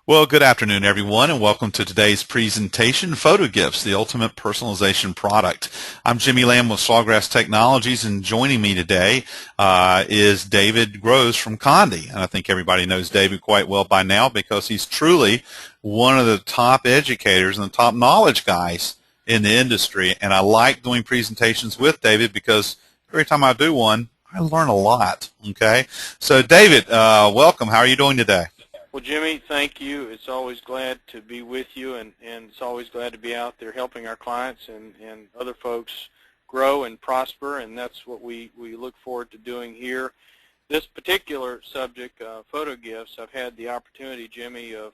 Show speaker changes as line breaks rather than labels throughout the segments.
Well, good afternoon, everyone, and welcome to today's presentation, Photogifts, the ultimate personalization product. I'm Jimmy Lamb with Sawgrass Technologies, and joining me today is David Groves from Condé. And I think everybody knows David quite well by now because he's truly one of the top educators and the top knowledge guys in the industry. And I like doing presentations with David because every time I do one, I learn a lot. Okay, so David, welcome. How are you doing today?
Well, Jimmy, thank you. It's always glad to be with you, and it's always glad to be out there helping our clients and other folks grow and prosper, and that's what we look forward to doing here. This particular subject, Photogifts, I've had the opportunity, Jimmy, of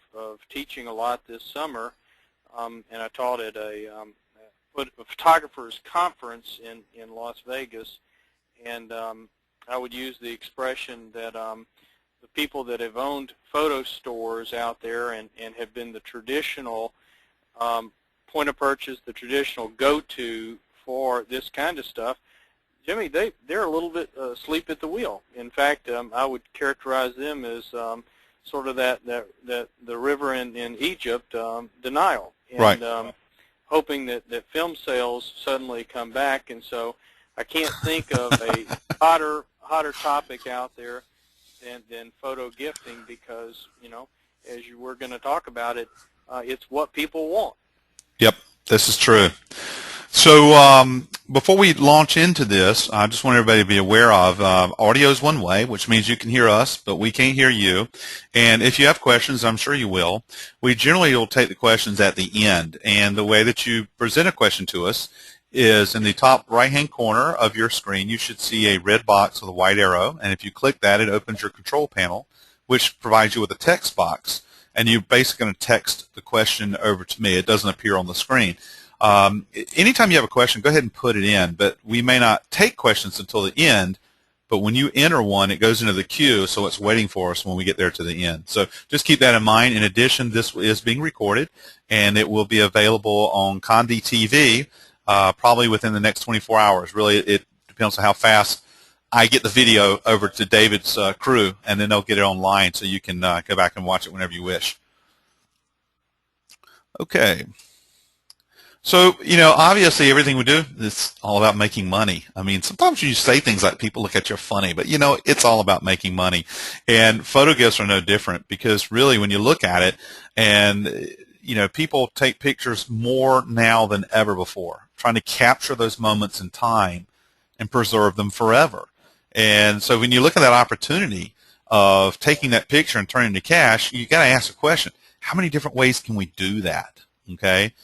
teaching a lot this summer, and I taught at a photographer's conference in Las Vegas, and I would use the expression that the people that have owned photo stores out there and have been the traditional point of purchase, the traditional go-to for this kind of stuff, Jimmy, they're a little bit asleep at the wheel. In fact, I would characterize them as sort of the river in Egypt, denial, and
Right.
hoping that film sales suddenly come back. And so I can't think of a hotter topic out there than photo gifting because, you know, as you were going to talk about it, it's what people want.
Yep, this is true. So before we launch into this, I just want everybody to be aware of audio is one way, which means you can hear us, but we can't hear you. And if you have questions, I'm sure you will. We generally will take the questions at the end. And the way that you present a question to us is in the top right-hand corner of your screen, you should see a red box with a white arrow. And if you click that, it opens your control panel, which provides you with a text box. And you're basically going to text the question over to me. It doesn't appear on the screen. Anytime you have a question, go ahead and put it in. But we may not take questions until the end. But when you enter one, it goes into the queue, so it's waiting for us when we get there to the end. So just keep that in mind. In addition, this is being recorded, and it will be available on Condé TV probably within the next 24 hours. Really, it depends on how fast I get the video over to David's crew, and then they'll get it online so you can go back and watch it whenever you wish. Okay. So, you know, obviously everything we do is all about making money. I mean, sometimes you say things like people look at you funny, but, you know, it's all about making money. And photo gifts are no different because really when you look at it and, you know, people take pictures more now than ever before, trying to capture those moments in time and preserve them forever. And so when you look at that opportunity of taking that picture and turning it into cash, you got to ask the question, how many different ways can we do that? Okay.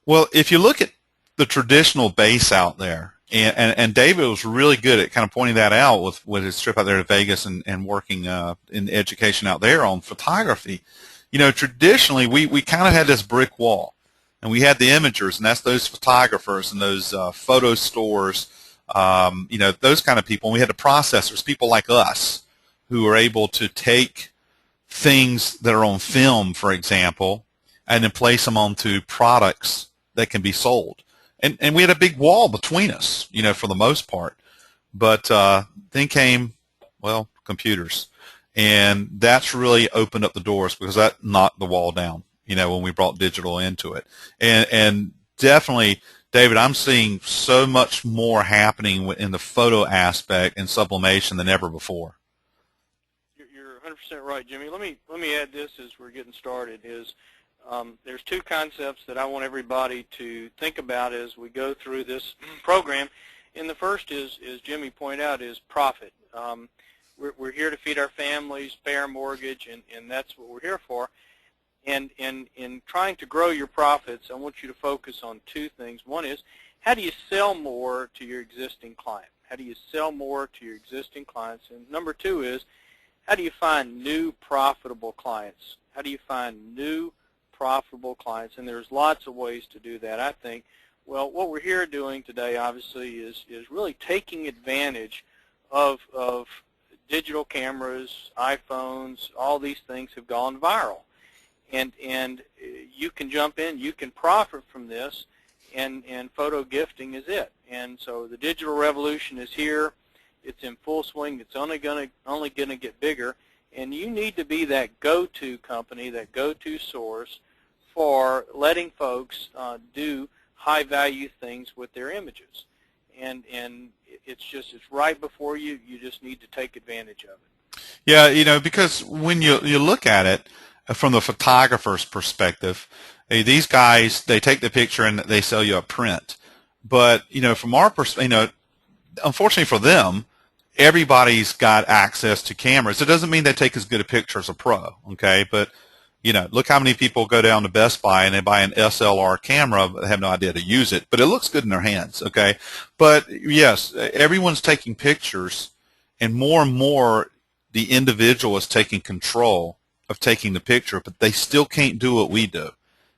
Well, if you look at the traditional base out there, and David was really good at kind of pointing that out with his trip out there to Vegas and working in education out there on photography. You know, traditionally we kind of had this brick wall, and we had the imagers, and that's those photographers and those photo stores, you know, those kind of people. And we had the processors, people like us, who are able to take things that are on film, for example, and then place them onto products that can be sold. And we had a big wall between us, you know, for the most part. But then came, well, computers. And that's really opened up the doors because that knocked the wall down, you know, when we brought digital into it. And definitely, David, I'm seeing so much more happening in the photo aspect in sublimation than ever before.
You're 100% right, Jimmy. Let me add this as we're getting started. There's two concepts that I want everybody to think about as we go through this program. And the first is Jimmy pointed out, is profit. We're here to feed our families, pay our mortgage, and that's what we're here for. And in trying to grow your profits, I want you to focus on two things. One is, how do you sell more to your existing client? How do you sell more to your existing clients? And number two is, how do you find new profitable clients? How do you find new profitable clients? And there's lots of ways to do that, I think. Well, what we're here doing today, obviously, is really taking advantage of digital cameras, iPhones. All these things have gone viral. And you can jump in, you can profit from this, and photo gifting is it. And so the digital revolution is here. It's in full swing. It's only gonna get bigger. And you need to be that go-to company, that go-to source for letting folks do high-value things with their images. And it's right before you. You just need to take advantage of it.
Yeah, because when you look at it from the photographer's perspective, these guys, they take the picture and they sell you a print. But, from our perspective, unfortunately for them, everybody's got access to cameras. It doesn't mean they take as good a picture as a pro, okay? But, look how many people go down to Best Buy and they buy an SLR camera, but they have no idea to use it. But it looks good in their hands, okay? But, yes, everyone's taking pictures, and more the individual is taking control of taking the picture, but they still can't do what we do.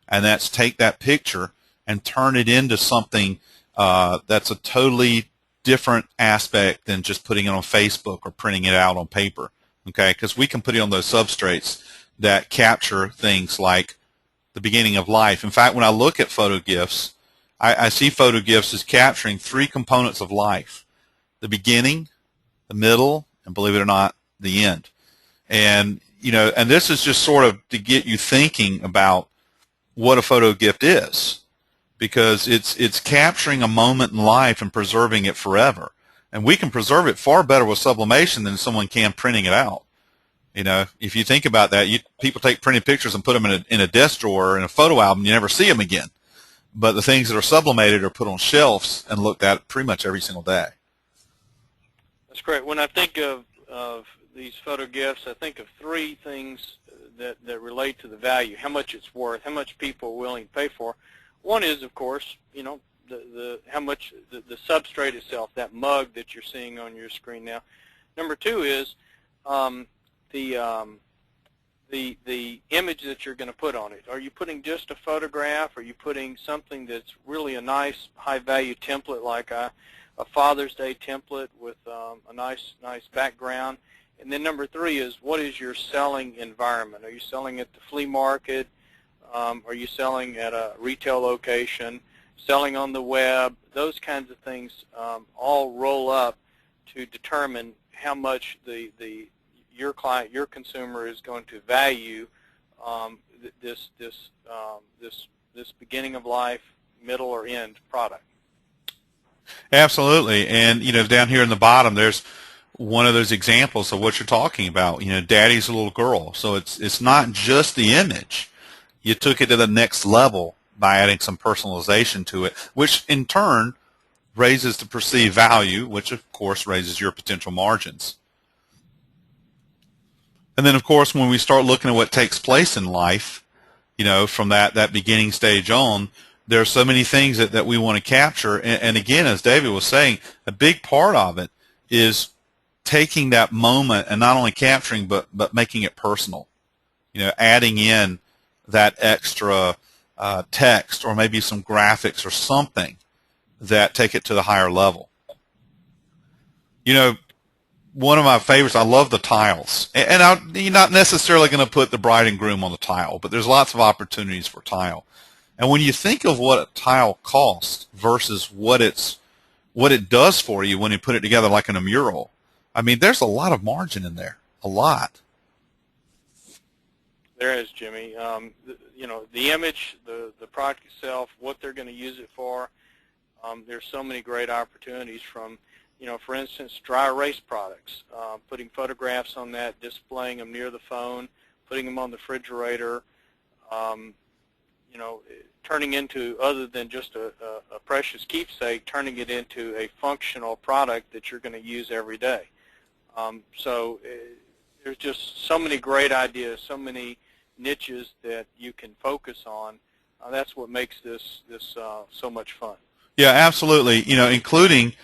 And that's take that picture and turn it into something that's a totally different aspect than just putting it on Facebook or printing it out on paper, okay? Because we can put it on those substrates that capture things like the beginning of life. In fact, when I look at Photogifts, I see Photogifts as capturing 3 components of life: the beginning, the middle, and believe it or not, the end. And, and this is just sort of to get you thinking about what a photo gift is, because it's capturing a moment in life and preserving it forever. And we can preserve it far better with sublimation than someone can printing it out. If you think about that, people take printed pictures and put them in a desk drawer or in a photo album, you never see them again. But the things that are sublimated are put on shelves and looked at pretty much every single day.
That's great. When I think of these photo gifts, I think of 3 things that relate to the value, how much it's worth, how much people are willing to pay for. One is, of course, how much the substrate itself, that mug that you're seeing on your screen now. Number 2 is the image that you're going to put on it. Are you putting just a photograph? Are you putting something that's really a nice high-value template, like a Father's Day template with a nice background? And then number 3 is, what is your selling environment? Are you selling at the flea market? Are you selling at a retail location? Selling on the web? Those kinds of things all roll up to determine how much your client, your consumer, is going to value this beginning of life, middle, or end product.
Absolutely. And, down here in the bottom, there's one of those examples of what you're talking about. Daddy's a little girl. So it's not just the image. You took it to the next level by adding some personalization to it, which in turn raises the perceived value, which of course raises your potential margins. And then, of course, when we start looking at what takes place in life, from that beginning stage on, there are so many things that we want to capture. And again, as David was saying, a big part of it is taking that moment and not only capturing, but making it personal. Adding in that extra text or maybe some graphics or something that take it to the higher level. One of my favorites, I love the tiles. And you're not necessarily going to put the bride and groom on the tile, but there's lots of opportunities for tile. And when you think of what a tile costs versus what it does for you when you put it together like in a mural, I mean, there's a lot of margin in there, a lot.
There is, Jimmy. The image, the product itself, what they're going to use it for. There's so many great opportunities from, for instance, dry erase products, putting photographs on that, displaying them near the phone, putting them on the refrigerator, turning into, other than just a precious keepsake, turning it into a functional product that you're going to use every day. There's just so many great ideas, so many niches that you can focus on. That's what makes this so much fun.
Yeah, absolutely. Including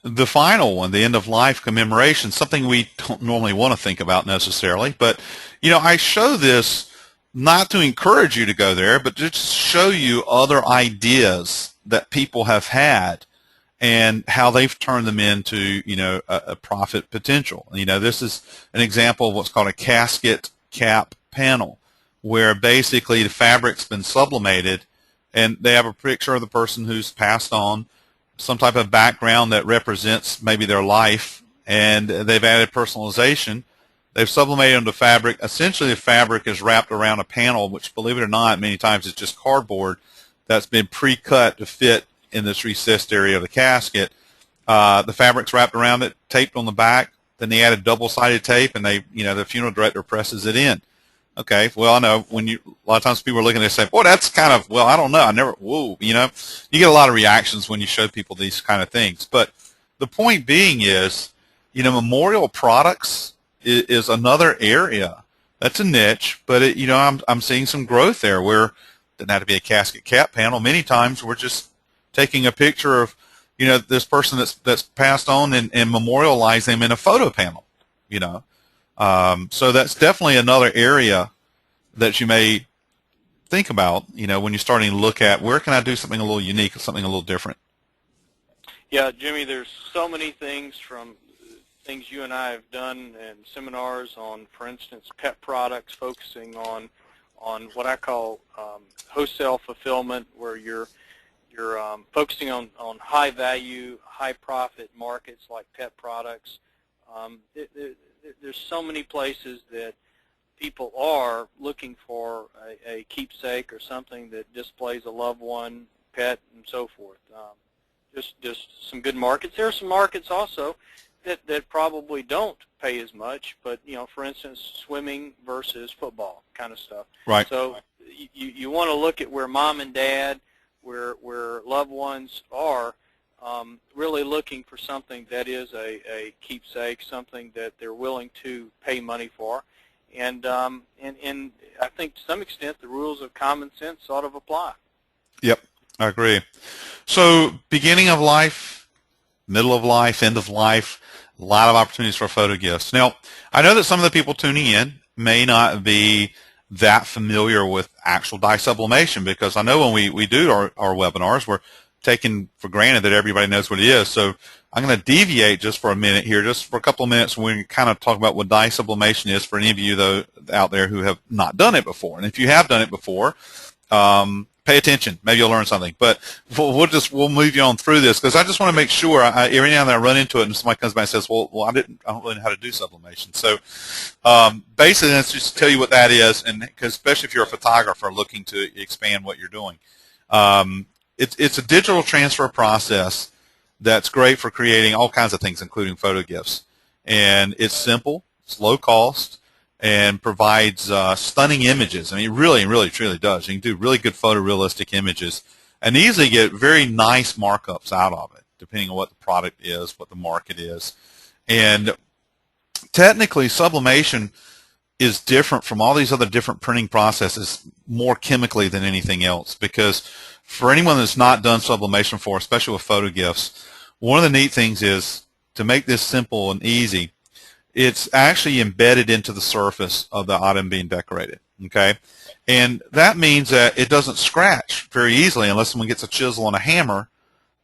the final one, the end of life commemoration, something we don't normally want to think about necessarily. But, I show this not to encourage you to go there, but to just show you other ideas that people have had and how they've turned them into, a profit potential. This is an example of what's called a casket cap panel, where basically the fabric's been sublimated and they have a picture of the person who's passed on, some type of background that represents maybe their life, and they've added personalization They've sublimated them to fabric. Essentially, the fabric is wrapped around a panel, which, believe it or not, many times is just cardboard that's been pre-cut to fit in this recessed area of the casket. The fabric's wrapped around it, taped on the back. Then they added double-sided tape, and the funeral director presses it in. Okay, well, I know a lot of times people are looking at it and say, "Boy, that's kind of, well, I don't know, whoa," you get a lot of reactions when you show people these kind of things. But the point being is, memorial products is another area. That's a niche, but I'm seeing some growth there where it doesn't have to be a casket cap panel. Many times we're just taking a picture of, this person that's passed on and memorialize them in a photo panel, So that's definitely another area that you may think about, when you're starting to look at where can I do something a little unique or something a little different.
Yeah, Jimmy, there's so many things from things you and I have done and seminars on, for instance, pet products, focusing on what I call wholesale fulfillment, where you're focusing on high value, high profit markets like pet products. There's so many places that people are looking for a keepsake or something that displays a loved one, pet, and so forth. Just some good markets. There are some markets also that probably don't pay as much, but for instance, swimming versus football kind of stuff.
Right.
So you want to look at where mom and dad, where loved ones are, really looking for something that is a keepsake, something that they're willing to pay money for, and I think to some extent the rules of common sense sort of apply.
Yep, I agree. So beginning of life, middle of life, end of life, a lot of opportunities for photo gifts. Now, I know that some of the people tuning in may not be that familiar with actual dye sublimation, because I know when we do our webinars, we're taking for granted that everybody knows what it is. So I'm going to deviate just for a minute here, just for a couple of minutes, and we can kind of talk about what dye sublimation is for any of you though out there who have not done it before. And if you have done it before, pay attention. Maybe you'll learn something. But we'll move you on through this, because I just want to make sure. Every now and then I run into it, and somebody comes back and says, "Well, I don't really know how to do sublimation." So basically, let's just tell you what that is, and because especially if you're a photographer looking to expand what you're doing, it's a digital transfer process that's great for creating all kinds of things, including photo gifts. And it's simple, it's low cost, and provides stunning images. I mean, it really, truly does. You can do really good photorealistic images and easily get very nice markups out of it, depending on what the product is, what the market is. And technically, sublimation is different from all these other different printing processes more chemically than anything else, because for anyone that's not done sublimation before, especially with photo gifts, one of the neat things is to make this simple and easy. It's actually embedded into the surface of the item being decorated, okay? And that means that it doesn't scratch very easily unless someone gets a chisel and a hammer.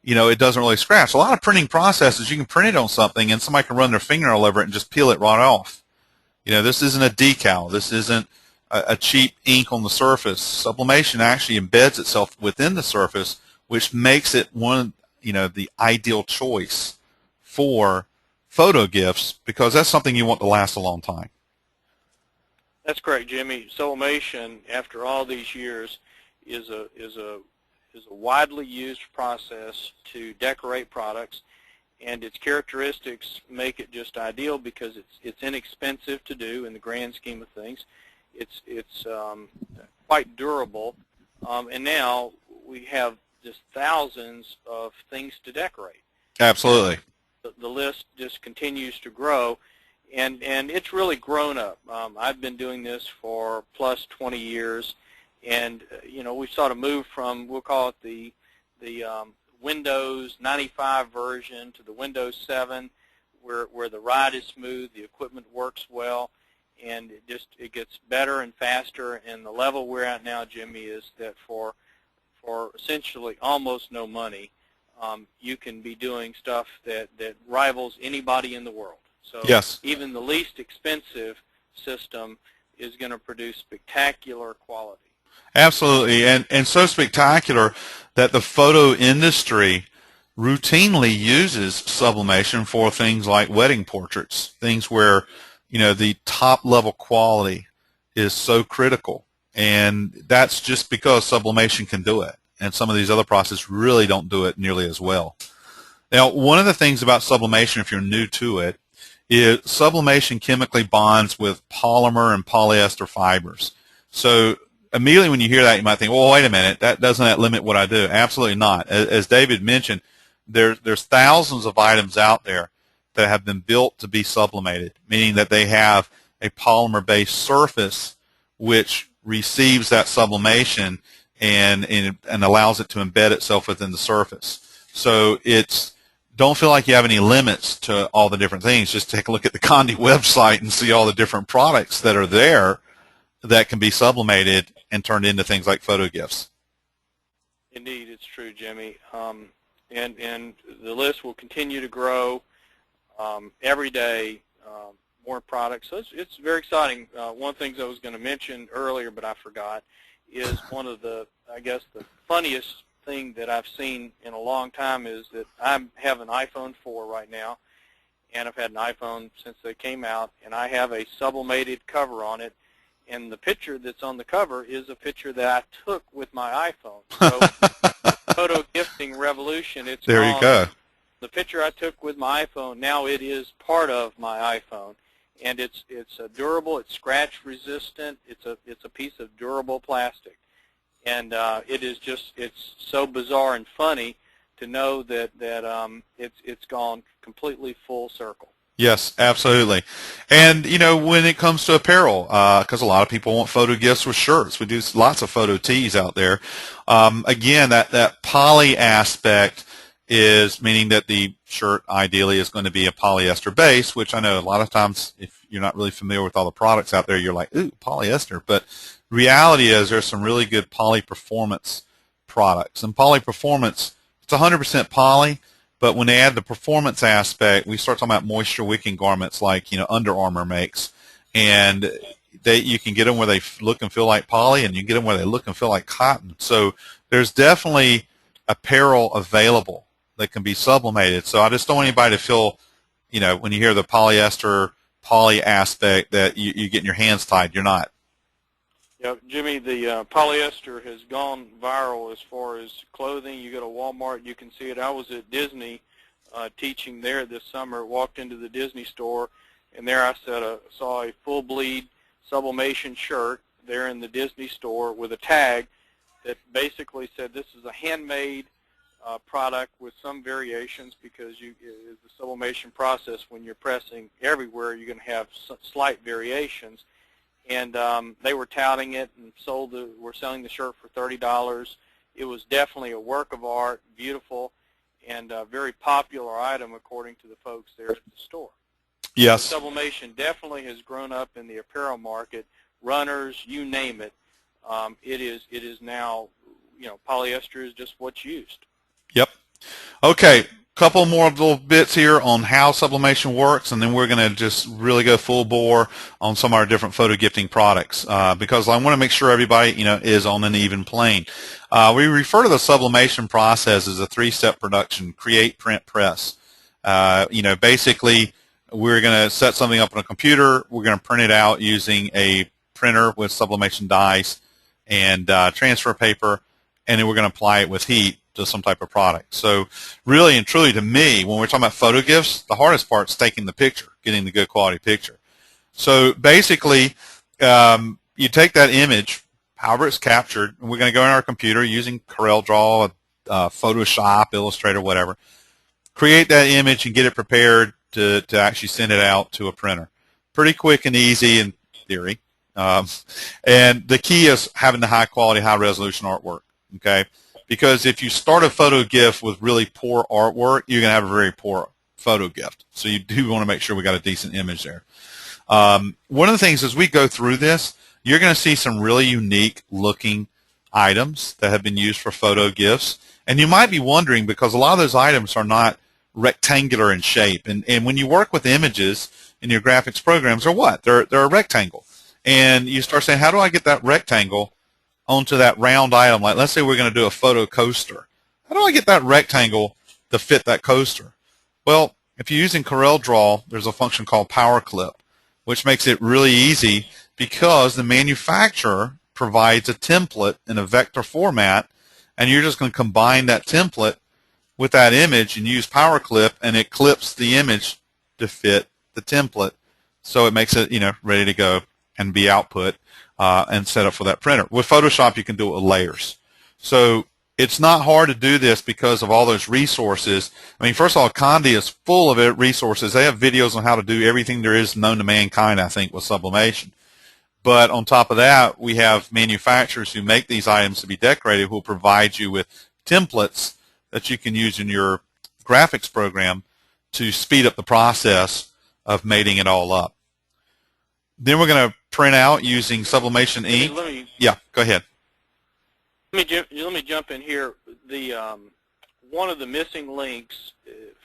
It doesn't really scratch. A lot of printing processes, you can print it on something and somebody can run their finger all over it and just peel it right off. This isn't a decal. This isn't a cheap ink on the surface. Sublimation actually embeds itself within the surface, which makes it the ideal choice for photo gifts, because that's something you want to last a long time.
That's correct, Jimmy. Sublimation, after all these years, is a widely used process to decorate products, and its characteristics make it just ideal because it's inexpensive to do in the grand scheme of things. It's quite durable, and now we have just thousands of things to decorate.
Absolutely.
The list just continues to grow, and it's really grown up. I've been doing this for plus 20 years, and we sort of moved from, we'll call it the Windows 95 version to the Windows 7, where the ride is smooth, the equipment works well, and it gets better and faster. And the level we're at now, Jimmy, is that for essentially almost no money, you can be doing stuff that rivals anybody in the world. So
yes,
even the least expensive system is going to produce spectacular quality.
Absolutely, and so spectacular that the photo industry routinely uses sublimation for things like wedding portraits, things where the top level quality is so critical. And that's just because sublimation can do it. And some of these other processes really don't do it nearly as well. Now, one of the things about sublimation, if you're new to it, is sublimation chemically bonds with polymer and polyester fibers. So immediately when you hear that, you might think, well, wait a minute, doesn't that limit what I do? Absolutely not. As David mentioned, there's thousands of items out there that have been built to be sublimated, meaning that they have a polymer-based surface which receives that sublimation and allows it to embed itself within the surface. So don't feel like you have any limits to all the different things. Just take a look at the Condé website and see all the different products that are there that can be sublimated and turned into things like Photogifts.
Indeed, it's true, Jimmy. And the list will continue to grow every day, more products. So it's very exciting. One of the things I was going to mention earlier, but I forgot, is one of the, I guess, the funniest thing that I've seen in a long time is that I have an iPhone 4 right now, and I've had an iPhone since they came out, and I have a sublimated cover on it, and the picture that's on the cover is a picture that I took with my iPhone. So photo gifting revolution, it's
there you go.
The picture I took with my iPhone, now it is part of my iPhone, and it's durable, it's scratch resistant, it's a piece of durable plastic. And it's so bizarre and funny to know that it's gone completely full circle.
Yes, absolutely. And, when it comes to apparel, because a lot of people want photo gifts with shirts. We do lots of photo tees out there. Again, that poly aspect is meaning that the shirt ideally is going to be a polyester base, which I know a lot of times if you're not really familiar with all the products out there, you're like, ooh, polyester. But reality is there's some really good poly performance products. And poly performance, it's 100% poly, but when they add the performance aspect, we start talking about moisture wicking garments like Under Armour makes, and you can get them where they look and feel like poly, and you can get them where they look and feel like cotton. So there's definitely apparel available that can be sublimated. So I just don't want anybody to feel, when you hear the polyester poly aspect that you're getting your hands tied. You're not.
Yeah, Jimmy, the polyester has gone viral as far as clothing. You go to Walmart, you can see it. I was at Disney teaching there this summer, walked into the Disney store, and there I saw a full bleed sublimation shirt there in the Disney store with a tag that basically said this is a handmade product with some variations because the sublimation process, when you're pressing everywhere, you're going to have slight variations. And they were touting it and were selling the shirt for $30. It was definitely a work of art, beautiful, and a very popular item according to the folks there at the store.
Yes.
So sublimation definitely has grown up in the apparel market. Runners, you name it, it is now, polyester is just what's used.
Yep. Okay. Couple more little bits here on how sublimation works, and then we're going to just really go full bore on some of our different photo gifting products because I want to make sure everybody is on an even plane. We refer to the sublimation process as a three-step production: create, print, press. Basically, we're going to set something up on a computer. We're going to print it out using a printer with sublimation dies and transfer paper, and then we're going to apply it with heat to some type of product. So really and truly to me, when we're talking about photo gifts, the hardest part is taking the picture, getting the good quality picture. So basically, you take that image, however it's captured, and we're going to go in our computer using CorelDRAW, Photoshop, Illustrator, whatever, create that image and get it prepared to actually send it out to a printer. Pretty quick and easy in theory. And the key is having the high quality, high resolution artwork, okay? Because if you start a photo gift with really poor artwork, you're going to have a very poor photo gift. So you do want to make sure we got a decent image there. One of the things as we go through this, you're going to see some really unique looking items that have been used for photo gifts. And you might be wondering because a lot of those items are not rectangular in shape. And when you work with images in your graphics programs, they're what? They're a rectangle. And you start saying, how do I get that rectangle onto that round item? Like, let's say we're going to do a photo coaster. How do I get that rectangle to fit that coaster? Well, if you're using CorelDRAW, there's a function called Power Clip, which makes it really easy because the manufacturer provides a template in a vector format, and you're just going to combine that template with that image and use Power Clip, and it clips the image to fit the template. So it makes it, ready to go and be output and set up for that printer. With Photoshop, you can do it with layers. So it's not hard to do this because of all those resources. I mean, first of all, Condé is full of resources. They have videos on how to do everything there is known to mankind, I think, with sublimation. But on top of that, we have manufacturers who make these items to be decorated who will provide you with templates that you can use in your graphics program to speed up the process of mating it all up. Then we're going to print out using sublimation ink. Yeah, go ahead.
Let me jump in here. The one of the missing links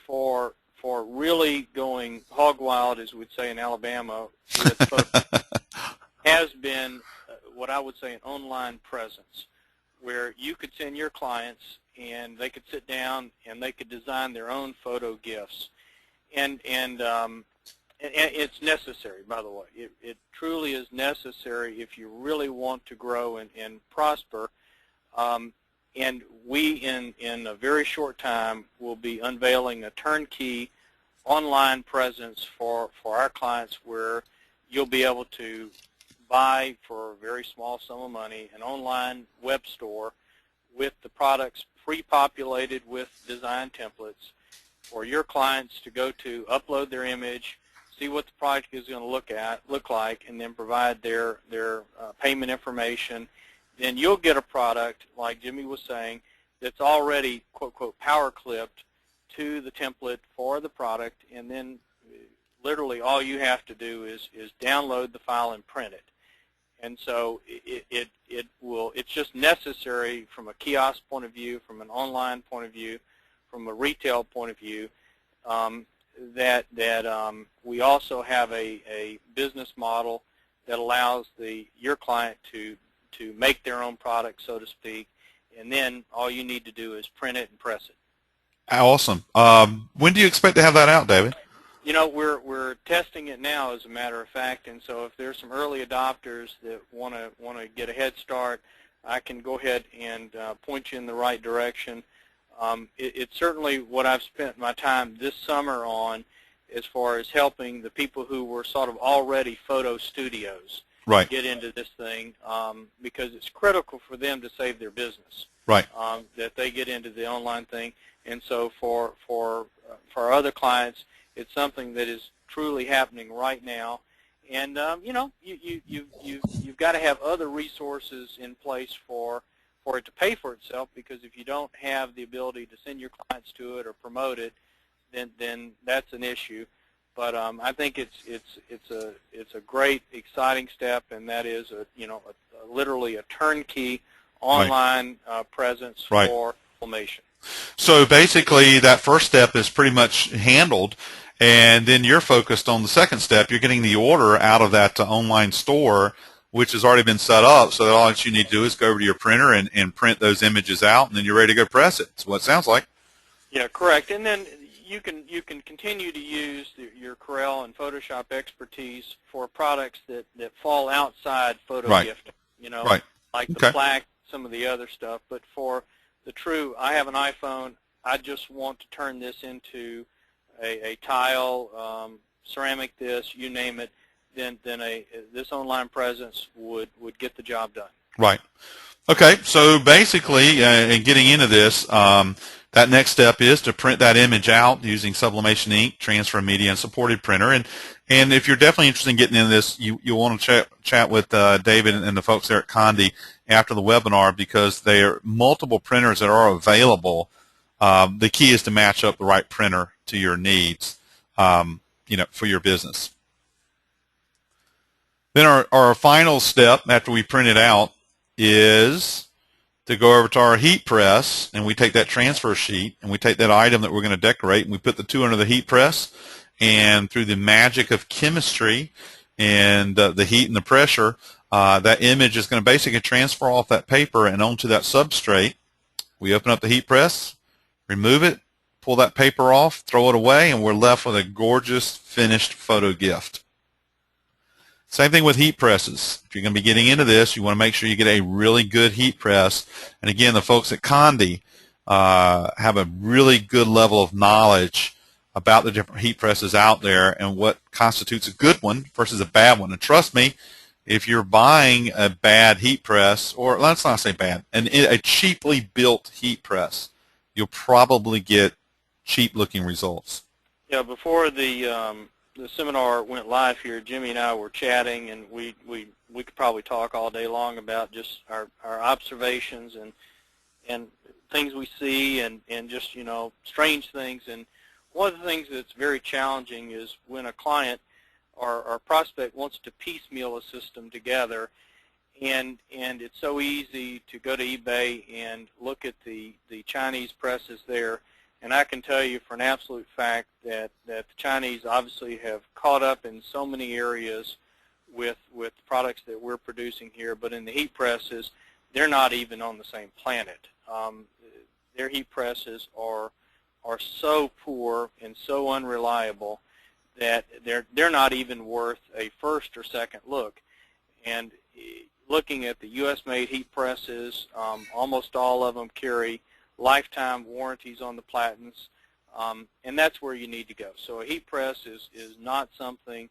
for really going hog wild, as we'd say in Alabama, with has been what I would say an online presence, where you could send your clients and they could sit down and they could design their own photo gifts, and it's necessary, by the way. It truly is necessary if you really want to grow and prosper. And we, in a very short time, will be unveiling a turnkey online presence for our clients, where you'll be able to buy for a very small sum of money an online web store with the products pre-populated with design templates for your clients to go to, upload their image, see what the product is going to look like, and then provide their payment information. Then you'll get a product, like Jimmy was saying, that's already, quote, quote, power clipped to the template for the product, and then literally all you have to do is download the file and print it. And so it's just necessary from a kiosk point of view, from an online point of view, from a retail point of view, that we also have a business model that allows your client to make their own product, so to speak, and then all you need to do is print it and press it.
Awesome. When do you expect to have that out, David?
We're testing it now, as a matter of fact, and so if there's some early adopters that want to get a head start, I can go ahead and point you in the right direction. It's certainly what I've spent my time this summer on, as far as helping the people who were sort of already photo studios get into this thing, because it's critical for them to save their business. Right. That they get into the online thing, and so for other clients, it's something that is truly happening right now. And you've got to have other resources in place for it to pay for itself, because if you don't have the ability to send your clients to it or promote it, then that's an issue. But I think it's a great, exciting step, and that is literally a turnkey online presence for sublimation.
So basically, that first step is pretty much handled, and then you're focused on the second step. You're getting the order out of that online store, which has already been set up, so that all that you need to do is go over to your printer and print those images out, and then you're ready to go press it. That's what it sounds like. Yeah, correct. And then you can continue to use your Corel and Photoshop expertise for products that fall outside Photogifts, like the Plaques, some of the other stuff. But for the true, I have an iPhone, I just want to turn this into a tile, ceramic this, you name it, then this online presence would get the job done. Right. Okay, so basically, in getting into this, that next step is to print that image out using sublimation ink, transfer media, and supported printer. And if you're definitely interested in getting into this, you'll want to chat with David and the folks there at Condé after the webinar, because there are multiple printers that are available. The key is to match up the right printer to your needs, for your business. Then our final step after we print it out is to go over to our heat press, and we take that transfer sheet and we take that item that we're going to decorate and we put the two under the heat press, and through the magic of chemistry and the heat and the pressure, that image is going to basically transfer off that paper and onto that substrate. We open up the heat press, remove it, pull that paper off, throw it away, and we're left with a gorgeous finished photo gift. Same thing with heat presses. If you're going to be getting into this, you want to make sure you get a really good heat press. And again, the folks at Condé have a really good level of knowledge about the different heat presses out there and what constitutes a good one versus a bad one. And trust me, if you're buying a bad heat press, or let's not say bad, a cheaply built heat press, you'll probably get cheap-looking results.
Yeah, before the seminar went live here, Jimmy and I were chatting, and we could probably talk all day long about just our observations and things we see and just, you know, strange things. And one of the things that's very challenging is when a client or prospect wants to piecemeal a system together, and it's so easy to go to eBay and look at the Chinese presses there. And I can tell you for an absolute fact that the Chinese obviously have caught up in so many areas with products that we're producing here, but in the heat presses, they're not even on the same planet. Their heat presses are so poor and so unreliable that they're not even worth a first or second look. And looking at the U.S.-made heat presses, almost all of them carry lifetime warranties on the platens, and that's where you need to go. So a heat press is not something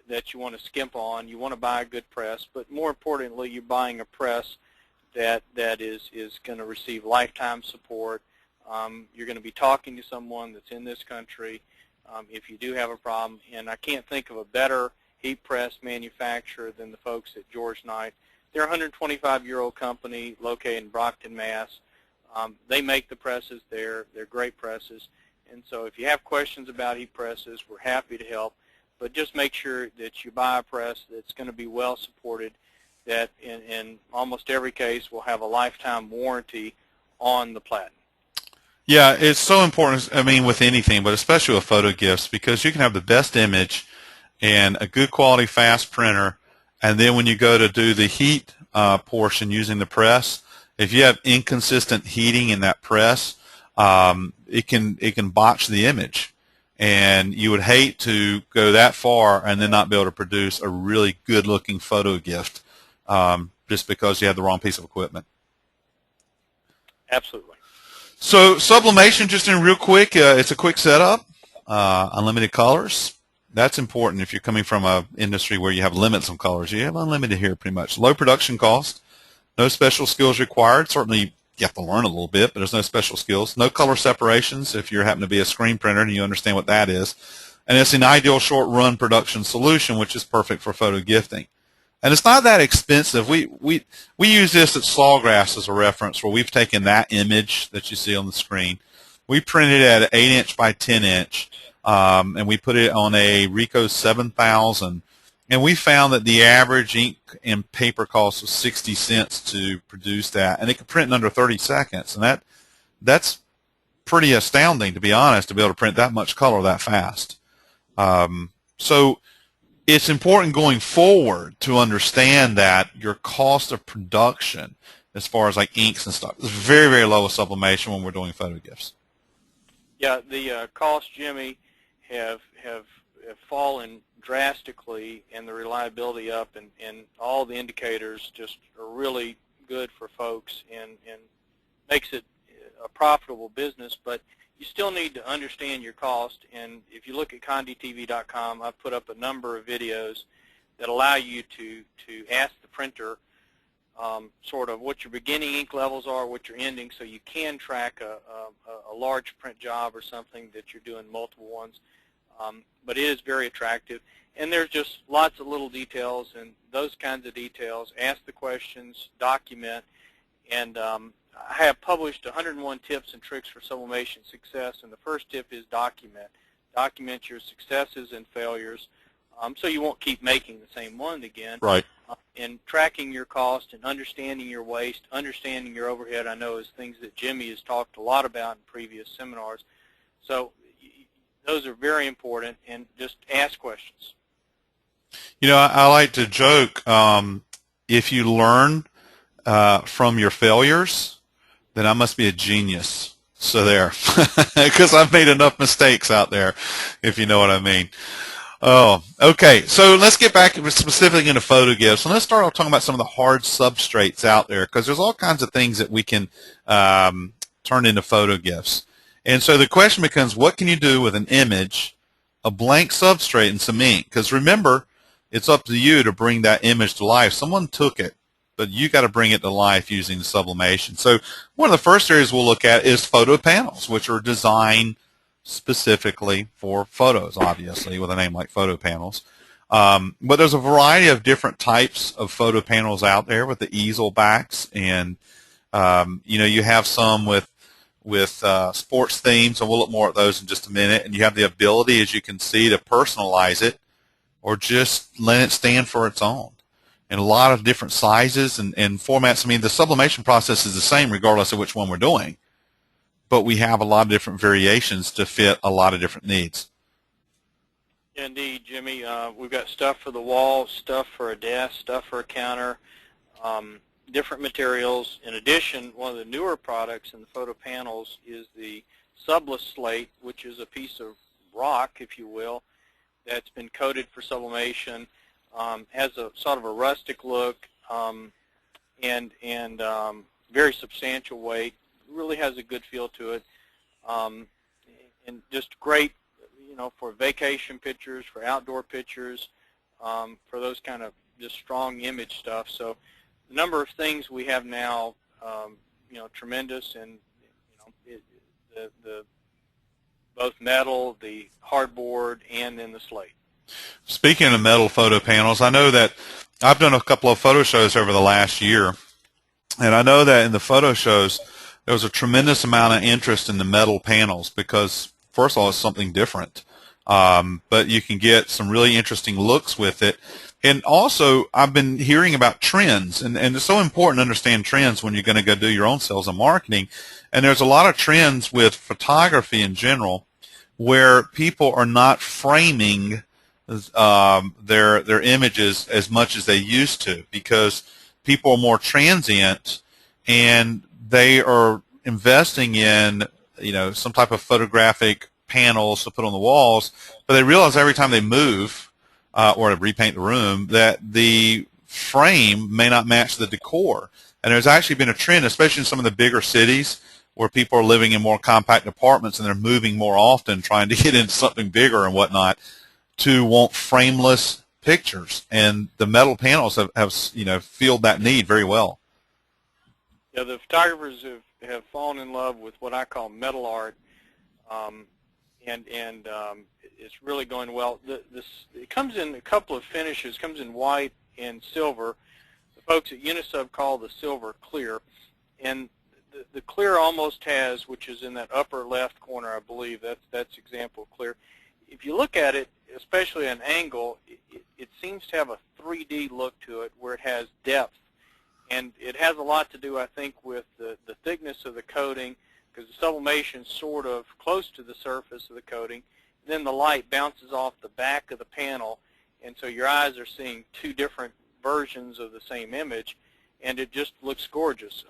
that you want to skimp on. You want to buy a good press, but more importantly, you're buying a press that is going to receive lifetime support. You're going to be talking to someone that's in this country if you do have a problem, and I can't think of a better heat press manufacturer than the folks at George Knight. They're a 125-year-old company located in Brockton, Mass. They make the presses there. They're great presses. And so if you have questions about heat presses, we're happy to help. But just make sure that you buy a press that's going to be well supported, that in almost every case will have a lifetime warranty on the platen.
Yeah, it's so important, I mean, with anything, but especially with Photogifts, because you can have the best image and a good quality fast printer, and then when you go to do the heat portion using the press, if you have inconsistent heating in that press, it can botch the image. And you would hate to go that far and then not be able to produce a really good-looking Photogift just because you had the wrong piece of equipment.
Absolutely.
So sublimation, just in real quick, it's a quick setup, unlimited colors. That's important if you're coming from an industry where you have limits on colors. You have unlimited here pretty much. Low production cost, no special skills required. Certainly you have to learn a little bit, but there's no special skills. No color separations if you happen to be a screen printer and you understand what that is. And it's an ideal short-run production solution, which is perfect for photo gifting. And it's not that expensive. We use this at Sawgrass as a reference, where we've taken that image that you see on the screen. We printed it at an 8-inch by 10-inch, and we put it on a Ricoh 7000. And we found that the average ink and paper cost was 60 cents to produce that, and it could print in under 30 seconds. And that's pretty astounding, to be honest, to be able to print that much color that fast. So it's important going forward to understand that your cost of production, as far as like inks and stuff, is very, very low with sublimation when we're doing photo gifts.
Yeah, the costs, Jimmy, have fallen drastically, and the reliability up, and all the indicators just are really good for folks, and makes it a profitable business. But you still need to understand your cost, and if you look at CondéTV.com, I've put up a number of videos that allow you to ask the printer sort of what your beginning ink levels are, what your ending, so you can track a large print job or something that you're doing multiple ones. But it is very attractive, and there's just lots of little details, and those kinds of details. Ask the questions, document, and I have published 101 tips and tricks for sublimation success, and the first tip is document. Document your successes and failures, so you won't keep making the same one again.
Right.
And tracking your cost and understanding your waste, understanding your overhead, I know is things that Jimmy has talked a lot about in previous seminars. So those are very important, and just ask questions.
You know, I like to joke, if you learn from your failures, then I must be a genius. So there, because I've made enough mistakes out there, if you know what I mean. Oh, okay. So let's get back specifically into Photogifts, and let's start off talking about some of the hard substrates out there, because there's all kinds of things that we can turn into Photogifts. And so the question becomes, what can you do with an image, a blank substrate, and some ink? Because remember, it's up to you to bring that image to life. Someone took it, but you got to bring it to life using the sublimation. So one of the first areas we'll look at is photo panels, which are designed specifically for photos, obviously, with a name like Photo Panels. But there's a variety of different types of photo panels out there with the easel backs, and you have some with sports themes, and we'll look more at those in just a minute. And you have the ability, as you can see, to personalize it or just let it stand for its own. And a lot of different sizes and formats. I mean, the sublimation process is the same regardless of which one we're doing, but we have a lot of different variations to fit a lot of different needs.
Indeed, Jimmy. We've got stuff for the wall, stuff for a desk, stuff for a counter, different materials. In addition, one of the newer products in the photo panels is the Substrate, which is a piece of rock, if you will, that's been coated for sublimation, has a sort of a rustic look, and very substantial weight. Really has a good feel to it, and just great, for vacation pictures, for outdoor pictures, for those kind of just strong image stuff. So the number of things we have now, tremendous, and the both metal, the hardboard, and then the slate.
Speaking of metal photo panels, I know that I've done a couple of photo shows over the last year, and I know that in the photo shows there was a tremendous amount of interest in the metal panels because, first of all, it's something different, but you can get some really interesting looks with it. And also, I've been hearing about trends, and it's so important to understand trends when you're going to go do your own sales and marketing. And there's a lot of trends with photography in general where people are not framing their images as much as they used to because people are more transient and they are investing in some type of photographic panels to put on the walls, but they realize every time they move or to repaint the room that the frame may not match the decor. And there's actually been a trend, especially in some of the bigger cities where people are living in more compact apartments and they're moving more often, trying to get into something bigger and whatnot, to want frameless pictures. And the metal panels have filled that need very well.
Yeah, the photographers have fallen in love with what I call metal art, and it's really going well. It comes in a couple of finishes. It comes in white and silver. The folks at Unisub call the silver clear, and the clear almost has, which is in that upper left corner, I believe, that's example clear. If you look at it, especially at an angle, it seems to have a 3D look to it where it has depth. And it has a lot to do, I think, with the thickness of the coating, because the sublimation is sort of close to the surface of the coating. And then the light bounces off the back of the panel, and so your eyes are seeing two different versions of the same image, and it just looks gorgeous.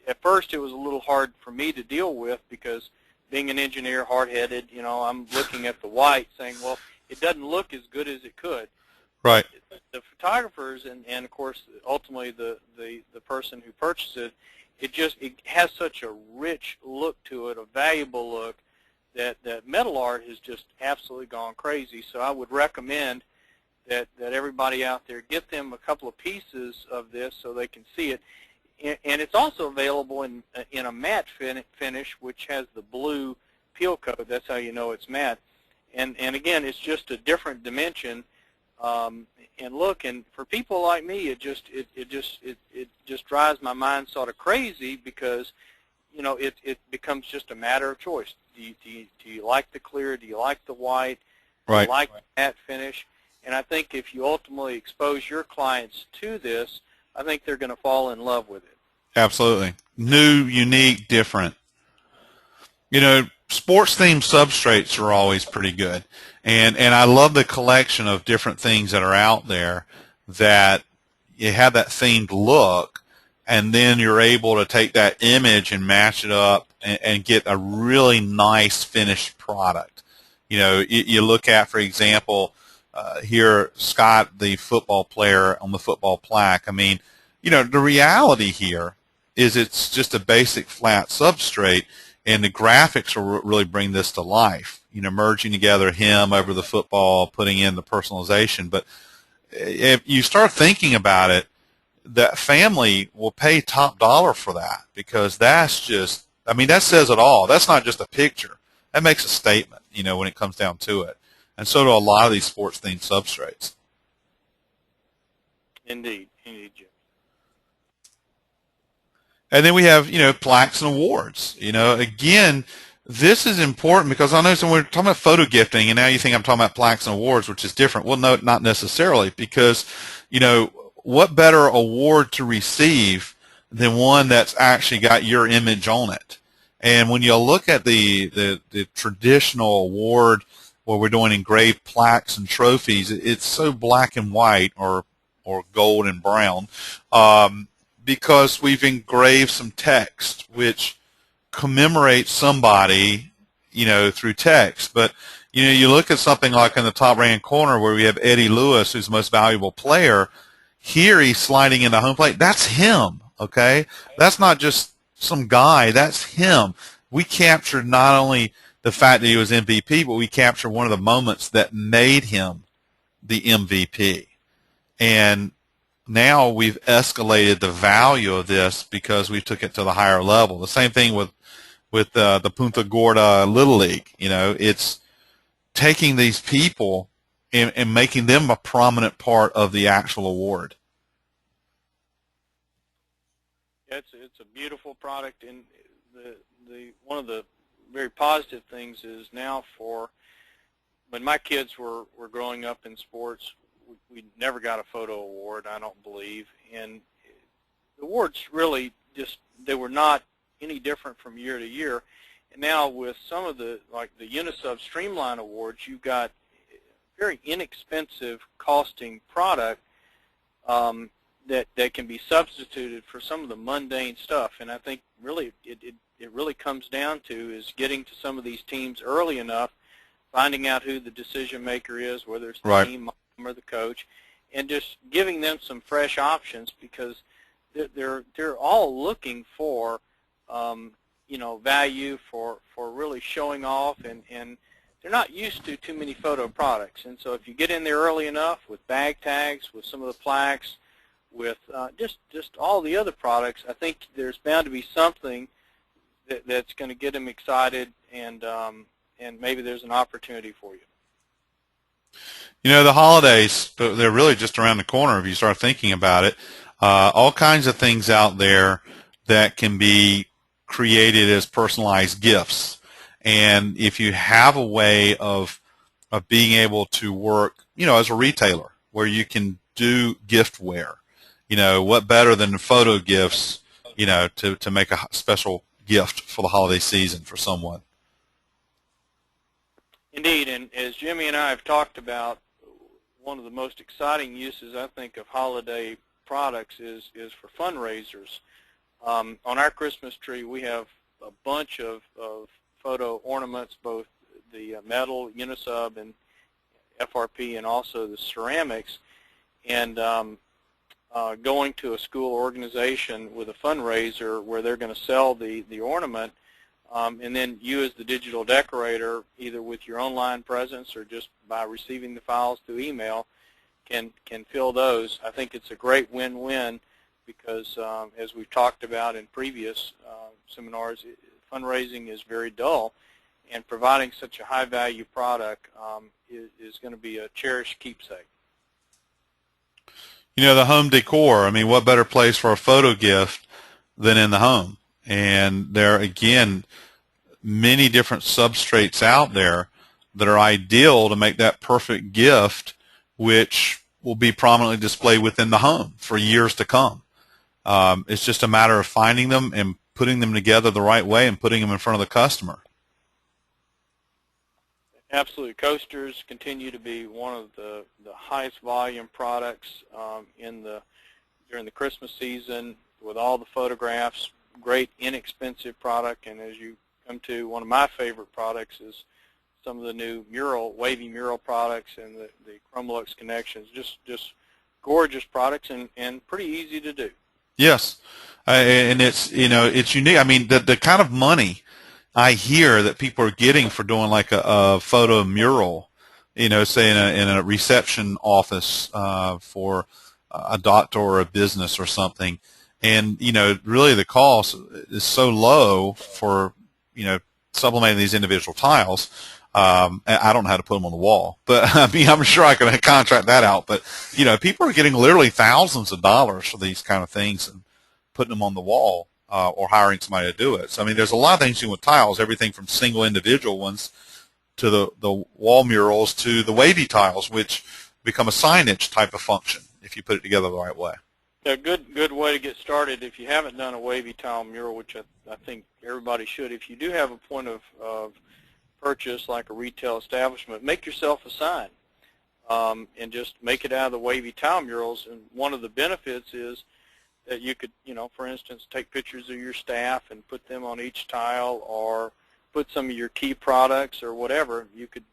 At first, it was a little hard for me to deal with because being an engineer, hard-headed, I'm looking at the white saying, well, it doesn't look as good as it could.
Right.
The photographers and of course ultimately the person who purchased it, it has such a rich look to it, a valuable look, that metal art has just absolutely gone crazy. So I would recommend that everybody out there get them a couple of pieces of this so they can see it. And it's also available in a matte finish, which has the blue peel coat. That's how you know it's matte. And again, it's just a different dimension. And look, and for people like me, it just drives my mind sort of crazy because, it becomes just a matter of choice. Do you like the clear? Do you like the white?
Right.
Do you like the matte finish? And I think if you ultimately expose your clients to this, I think they're going to fall in love with it.
Absolutely. New, unique, different. Sports themed substrates are always pretty good. And I love the collection of different things that are out there that you have that themed look, and then you're able to take that image and match it up and get a really nice finished product. You look at, for example, here, Scott, the football player on the football plaque. I mean, the reality here is it's just a basic flat substrate, and the graphics will really bring this to life. Merging together him over the football, putting in the personalization. But if you start thinking about it, that family will pay top dollar for that, because that's just, I mean, that says it all. That's not just a picture. That makes a statement, when it comes down to it. And so do a lot of these sports-themed substrates.
Indeed, Jim.
And then we have, plaques and awards. Again, this is important, because I know when we're talking about photo gifting, and now you think I'm talking about plaques and awards, which is different. Well, no, not necessarily, because, what better award to receive than one that's actually got your image on it? And when you look at the traditional award where we're doing engraved plaques and trophies, it's so black and white, or gold and brown, because we've engraved some text which commemorates somebody, through text. But, you look at something like in the top right-hand corner where we have Eddie Lewis, who's the most valuable player. Here he's sliding into home plate. That's him, okay? That's not just some guy. That's him. We captured not only the fact that he was MVP, but we captured one of the moments that made him the MVP. And now we've escalated the value of this because we took it to the higher level. The same thing with the Punta Gorda Little League. It's taking these people and making them a prominent part of the actual award.
It's a beautiful product, and the one of the very positive things is now, for when my kids were growing up in sports, we never got a photo award, I don't believe, and the awards really they were not any different from year to year. And now with some of the, like the Unisub Streamline Awards, you've got very inexpensive costing product that can be substituted for some of the mundane stuff. And I think really it really comes down to is getting to some of these teams early enough, finding out who the decision maker is, whether it's the
right.
team or the coach, and just giving them some fresh options, because they're all looking for value for really showing off, and they're not used to too many photo products. And so if you get in there early enough with bag tags, with some of the plaques, with just all the other products, I think there's bound to be something that's going to get them excited, and maybe there's an opportunity for you.
The holidays, they're really just around the corner if you start thinking about it. All kinds of things out there that can be created as personalized gifts. And if you have a way of being able to work, as a retailer where you can do giftware, what better than photo gifts, to make a special gift for the holiday season for someone.
Indeed, and as Jimmy and I have talked about, one of the most exciting uses, I think, of holiday products is for fundraisers. On our Christmas tree, we have a bunch of photo ornaments, both the metal, Unisub, and FRP, and also the ceramics. And going to a school organization with a fundraiser where they're going to sell the ornament, and then you as the digital decorator, either with your online presence or just by receiving the files through email, can fill those. I think it's a great win-win, because as we've talked about in previous seminars, fundraising is very dull, and providing such a high-value product is going to be a cherished keepsake.
The home decor, I mean, what better place for a photo gift than in the home? And there are, again, many different substrates out there that are ideal to make that perfect gift, which will be prominently displayed within the home for years to come. It's just a matter of finding them and putting them together the right way and putting them in front of the customer.
Absolutely. Coasters continue to be one of the highest volume products during the Christmas season, with all the photographs. Great inexpensive product, and as you come to, one of my favorite products is some of the new wavy mural products and the Chromolux connections. Just gorgeous products and pretty easy to do.
Yes, and it's it's unique. I mean, the kind of money I hear that people are getting for doing like a photo mural, say in a reception office for a doctor or a business or something, and really the cost is so low for sublimating these individual tiles. I don't know how to put them on the wall, but I mean, I'm sure I could contract that out. But people are getting literally thousands of dollars for these kind of things and putting them on the wall or hiring somebody to do it. So I mean, there's a lot of things you do with tiles, everything from single individual ones to the wall murals to the wavy tiles, which become a signage type of function if you put it together the right way.
A good way to get started if you haven't done a wavy tile mural, which I think everybody should. If you do have a point of purchase like a retail establishment, make yourself a sign and just make it out of the wavy tile murals. And one of the benefits is that you could, for instance, take pictures of your staff and put them on each tile, or put some of your key products or whatever. You could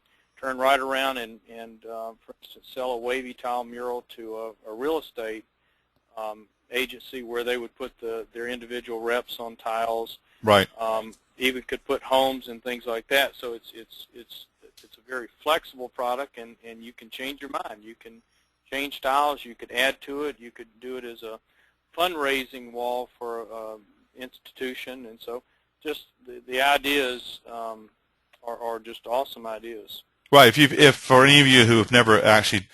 turn right around and for instance, sell a wavy tile mural to a real estate agency where they would put their individual reps on tiles.
Right.
Even could put homes and things like that. So it's a very flexible product, and you can change your mind. You can change styles. You could add to it. You could do it as a fundraising wall for institution. And so just the ideas are just awesome ideas.
Right. If for any of you who have never actually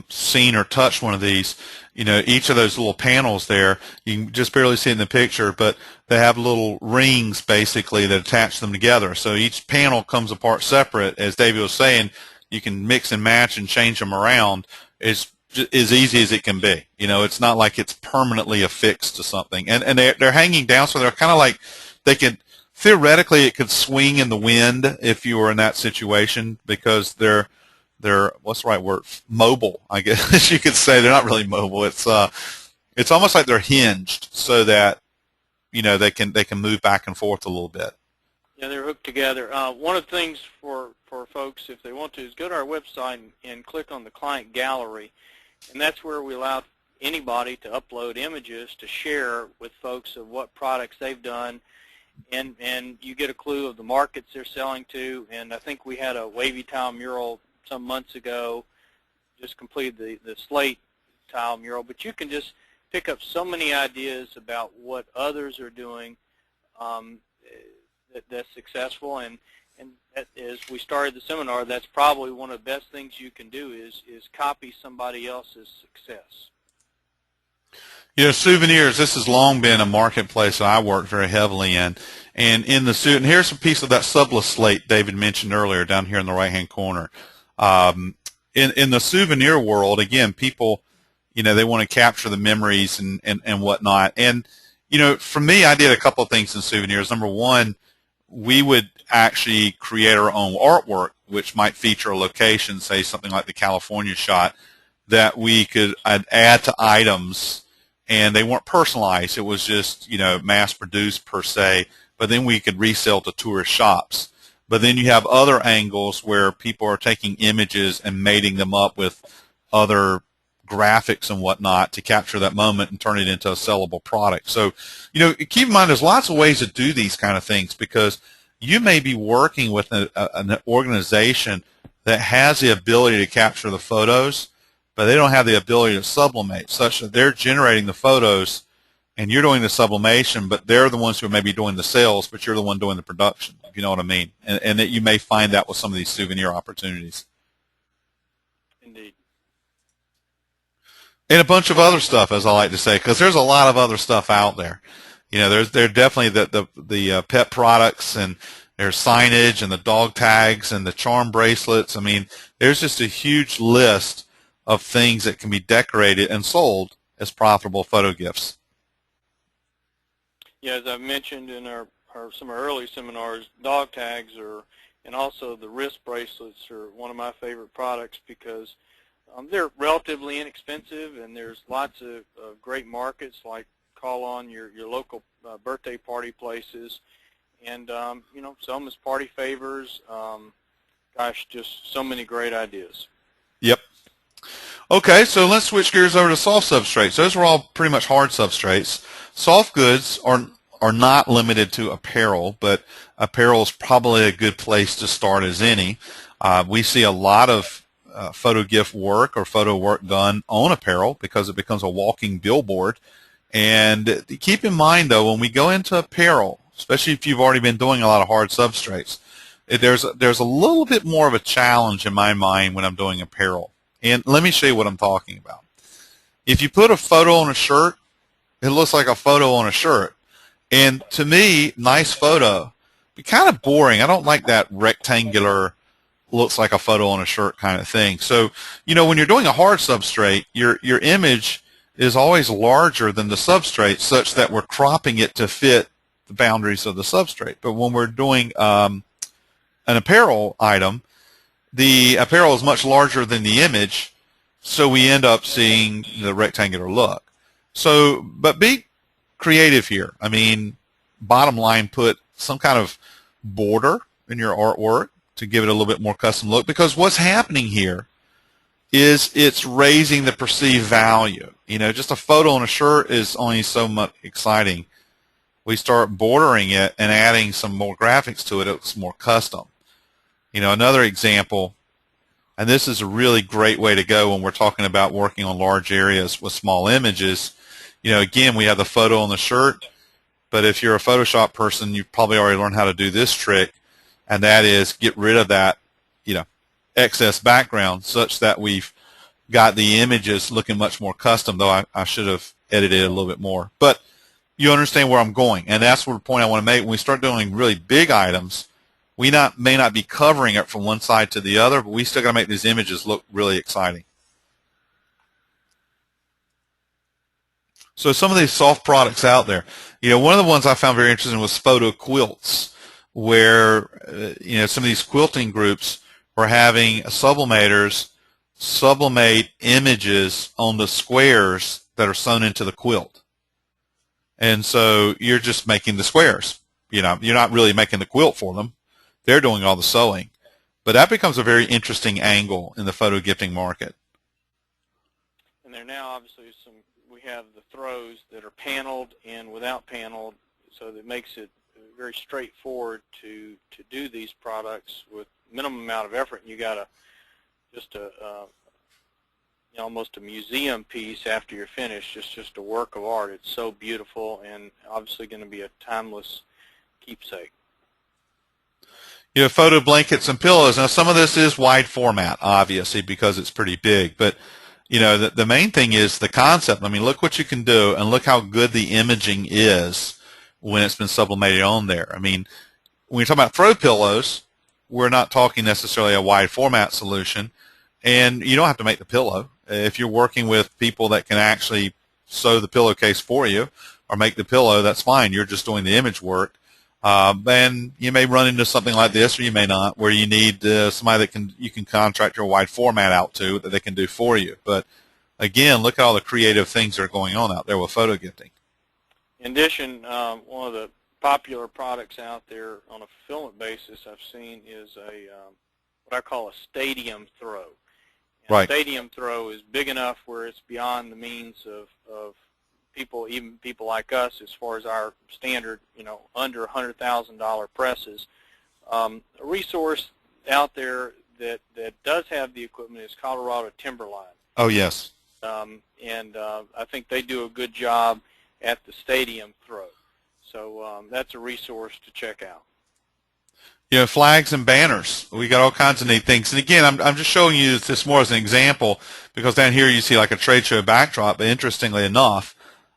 seen or touched one of these, each of those little panels there, you can just barely see it in the picture, but they have little rings basically that attach them together. So each panel comes apart separate. As David was saying, you can mix and match and change them around. It's as easy as it can be. It's not like it's permanently affixed to something. And they're hanging down, so they're kind of like they could. Theoretically, it could swing in the wind if you were in that situation, because they're what's the right word? Mobile, I guess you could say. They're not really mobile. It's almost like they're hinged so that they can move back and forth a little bit.
Yeah, they're hooked together. One of the things for folks, if they want to, is go to our website and click on the client gallery, and that's where we allow anybody to upload images to share with folks of what products they've done. And you get a clue of the markets they're selling to. And I think we had a wavy tile mural some months ago, just completed the slate tile mural. But you can just pick up so many ideas about what others are doing that's successful. And as we started the seminar, that's probably one of the best things you can do is copy somebody else's success.
Souvenirs, this has long been a marketplace that I work very heavily in. And in and here's a piece of that Sublimate David mentioned earlier down here in the right-hand corner. In the souvenir world, again, people, they want to capture the memories and whatnot. And, for me, I did a couple of things in souvenirs. Number one, we would actually create our own artwork, which might feature a location, say something like the California shot, that we could add to items. And they weren't personalized. It was just, mass-produced per se. But then we could resell to tourist shops. But then you have other angles where people are taking images and mating them up with other graphics and whatnot to capture that moment and turn it into a sellable product. So, keep in mind there's lots of ways to do these kind of things, because you may be working with an organization that has the ability to capture the photos, but they don't have the ability to sublimate, such that they're generating the photos and you're doing the sublimation, but they're the ones who are maybe doing the sales, but you're the one doing the production, if you know what I mean. And that you may find that with some of these souvenir opportunities.
Indeed.
And a bunch of other stuff, as I like to say, because there's a lot of other stuff out there. There's definitely the pet products, and there's signage and the dog tags and the charm bracelets. I mean, there's just a huge list of things that can be decorated and sold as profitable photo gifts.
Yeah, as I mentioned in some of our early seminars, dog tags and also the wrist bracelets are one of my favorite products, because they're relatively inexpensive, and there's lots of great markets, like call on your local birthday party places, and sell them as party favors. gosh, just so many great ideas.
Yep. Okay, so let's switch gears over to soft substrates. Those are all pretty much hard substrates. Soft goods are not limited to apparel, but apparel is probably a good place to start as any. We see a lot of photo gift work or photo work done on apparel because it becomes a walking billboard. And keep in mind, though, when we go into apparel, especially if you've already been doing a lot of hard substrates, there's a little bit more of a challenge in my mind when I'm doing apparel. And let me show you what I'm talking about. If you put a photo on a shirt, it looks like a photo on a shirt. And to me, nice photo, be kind of boring. I don't like that rectangular, looks like a photo on a shirt kind of thing. So, when you're doing a hard substrate, your image is always larger than the substrate such that we're cropping it to fit the boundaries of the substrate. But when we're doing an apparel item, the apparel is much larger than the image, so we end up seeing the rectangular look. So, but be creative here. I mean, bottom line, put some kind of border in your artwork to give it a little bit more custom look, because what's happening here is it's raising the perceived value. Just a photo on a shirt is only so much exciting. We start bordering it and adding some more graphics to it, it's more custom. Another example, and this is a really great way to go when we're talking about working on large areas with small images. Again, we have the photo on the shirt, but if you're a Photoshop person, you've probably already learned how to do this trick, and that is get rid of that, excess background such that we've got the images looking much more custom, though I should have edited it a little bit more. But you understand where I'm going, and that's the point I want to make. When we start doing really big items, we may not be covering it from one side to the other, but we still got to make these images look really exciting. So some of these soft products out there, one of the ones I found very interesting was photo quilts, where some of these quilting groups were having sublimators sublimate images on the squares that are sewn into the quilt. And so you're just making the squares. You're not really making the quilt for them. They're doing all the sewing. But that becomes a very interesting angle in the photo gifting market.
And there now obviously we have the throws that are paneled and without paneled, so that makes it very straightforward to do these products with minimum amount of effort. And you got almost a museum piece after you're finished. It's just a work of art. It's so beautiful and obviously going to be a timeless keepsake.
Photo blankets and pillows. Now, some of this is wide format, obviously, because it's pretty big. But, the main thing is the concept. I mean, look what you can do, and look how good the imaging is when it's been sublimated on there. I mean, when you're talking about throw pillows, we're not talking necessarily a wide format solution, and you don't have to make the pillow. If you're working with people that can actually sew the pillowcase for you or make the pillow, that's fine. You're just doing the image work. And you may run into something like this, or you may not, where you need somebody that you can contract your wide format out to that they can do for you. But again, look at all the creative things that are going on out there with photo gifting.
In addition, one of the popular products out there on a fulfillment basis I've seen is what I call a stadium throw. And
right.
A stadium throw is big enough where it's beyond the means of people, even people like us, as far as our standard, under $100,000 presses. A resource out there that does have the equipment is Colorado Timberline.
Oh, yes.
And I think they do a good job at the stadium throw. So that's a resource to check out.
Flags and banners. We got all kinds of neat things. And again, I'm just showing you this more as an example, because down here you see like a trade show backdrop. But interestingly enough,